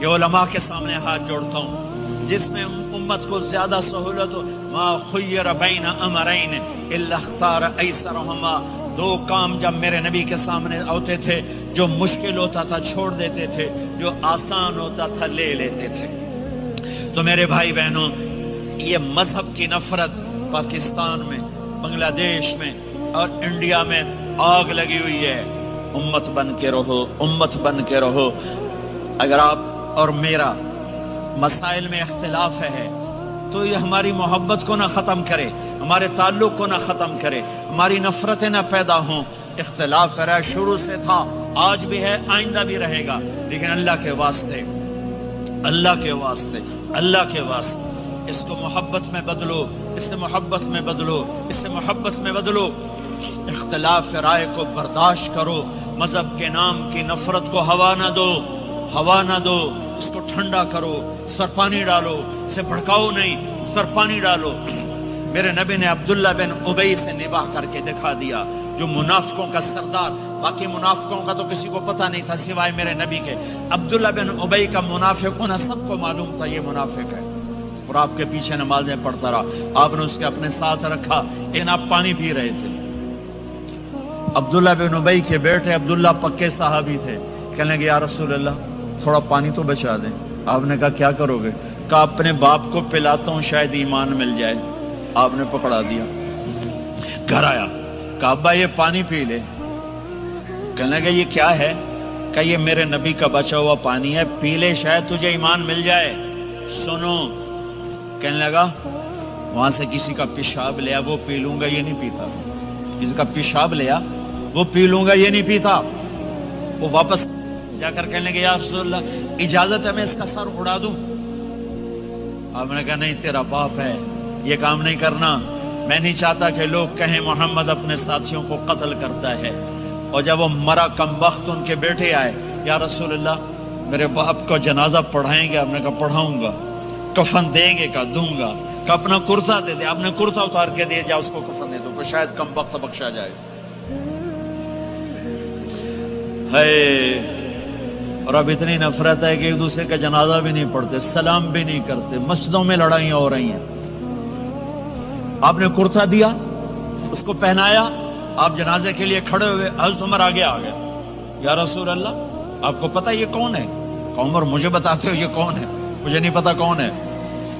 یہ علماء کے سامنے ہاتھ جوڑتا ہوں، جس میں امت کو زیادہ سہولت ہو، ما خیر بین امرین الا اختار ایسرہما، دو کام جب میرے نبی کے سامنے ہوتے تھے، جو مشکل ہوتا تھا چھوڑ دیتے تھے، جو آسان ہوتا تھا لے لیتے تھے۔ تو میرے بھائی بہنوں، یہ مذہب کی نفرت پاکستان میں، بنگلہ دیش میں اور انڈیا میں آگ لگی ہوئی ہے۔ امت بن کے رہو، امت بن کے رہو۔ اگر آپ اور میرا مسائل میں اختلاف ہے تو یہ ہماری محبت کو نہ ختم کرے، ہمارے تعلق کو نہ ختم کرے، ہماری نفرتیں نہ پیدا ہوں۔ اختلاف رائے شروع سے تھا، آج بھی ہے، آئندہ بھی رہے گا، لیکن اللہ کے واسطے، اللہ کے واسطے، اللہ کے واسطے اس کو محبت میں بدلو، اس سے محبت میں بدلو، اس سے محبت میں بدلو۔ اختلاف رائے کو برداشت کرو، مذہب کے نام کی نفرت کو ہوا نہ دو، ہوا نہ دو، اس کو ٹھنڈا کرو، اس پر پانی ڈالو، اسے بھڑکاؤ نہیں، اس پر پانی ڈالو۔ میرے نبی نے عبداللہ بن ابی سے نباہ کر کے دکھا دیا، جو منافقوں کا سردار، باقی منافقوں کا تو کسی کو پتہ نہیں تھا سوائے میرے نبی کے، عبداللہ بن ابی کا منافق ہونا سب کو معلوم تھا، یہ منافق ہے، اور آپ کے پیچھے نمازیں پڑھتا رہا، آپ نے اس کے اپنے ساتھ رکھا، لیکن آپ پانی پی رہے تھے۔ عبداللہ بن ابی کے بیٹے عبداللہ پکے صحابی تھے، کہنے لگے یا رسول اللہ تھوڑا پانی تو بچا دیں۔ آپ نے کہا کیا کرو گے؟ کہا اپنے باپ کو پلاتا ہوں، شاید ایمان مل جائے۔ آپ نے پکڑا دیا، گھر آیا، کہا ابا یہ پانی پی لے۔ کہنے لگا یہ کیا ہے؟ کہا یہ میرے نبی کا بچا ہوا پانی ہے، پی لے شاید تجھے ایمان مل جائے۔ سنو، کہنے لگا وہاں سے کسی کا پیشاب لیا، وہ پی لوں گا، یہ نہیں پیتا۔ کسی کا پیشاب لیا، وہ پی لوں گا، یہ نہیں پیتا۔ وہ واپس جا کر کہنے لگے یا رسول اللہ اجازت ہے میں اس کا سر اڑا دوں؟ آپ نے کہا نہیں، تیرا باپ ہے، یہ کام نہیں کرنا، میں نہیں چاہتا کہ لوگ کہیں محمد اپنے ساتھیوں کو قتل کرتا ہے۔ اور جب وہ مرا کم وقت، ان کے بیٹے آئے، یا رسول اللہ میرے باپ کو جنازہ پڑھائیں گے؟ آپ نے کہا پڑھاؤں گا۔ کفن دیں گے؟ کہا دوں گا۔ کہ اپنا کرتا دے دے۔ آپ نے کرتا اتار کے دے جا، اس کو کفن دے دو کہ شاید کم وقت بخشا جائے۔ ہے اور اب اتنی نفرت ہے کہ ایک دوسرے کا جنازہ بھی نہیں پڑھتے، سلام بھی نہیں کرتے، مسجدوں میں لڑائیاں ہو رہی ہیں۔ آپ نے کرتا دیا، اس کو پہنایا، آپ جنازے کے لیے کھڑے ہوئے، حضرت عمر آگے آ گیا، یا رسول اللہ آپ کو پتہ یہ کون ہے؟ کہ عمر مجھے بتاتے ہو یہ کون ہے؟ مجھے نہیں پتا کون ہے۔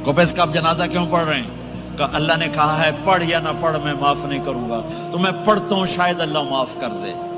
کہ اس کا آپ جنازہ کیوں پڑھ رہے ہیں؟ کہ اللہ نے کہا ہے پڑھ یا نہ پڑھ میں معاف نہیں کروں گا، تو میں پڑھتا ہوں شاید اللہ معاف کر دے۔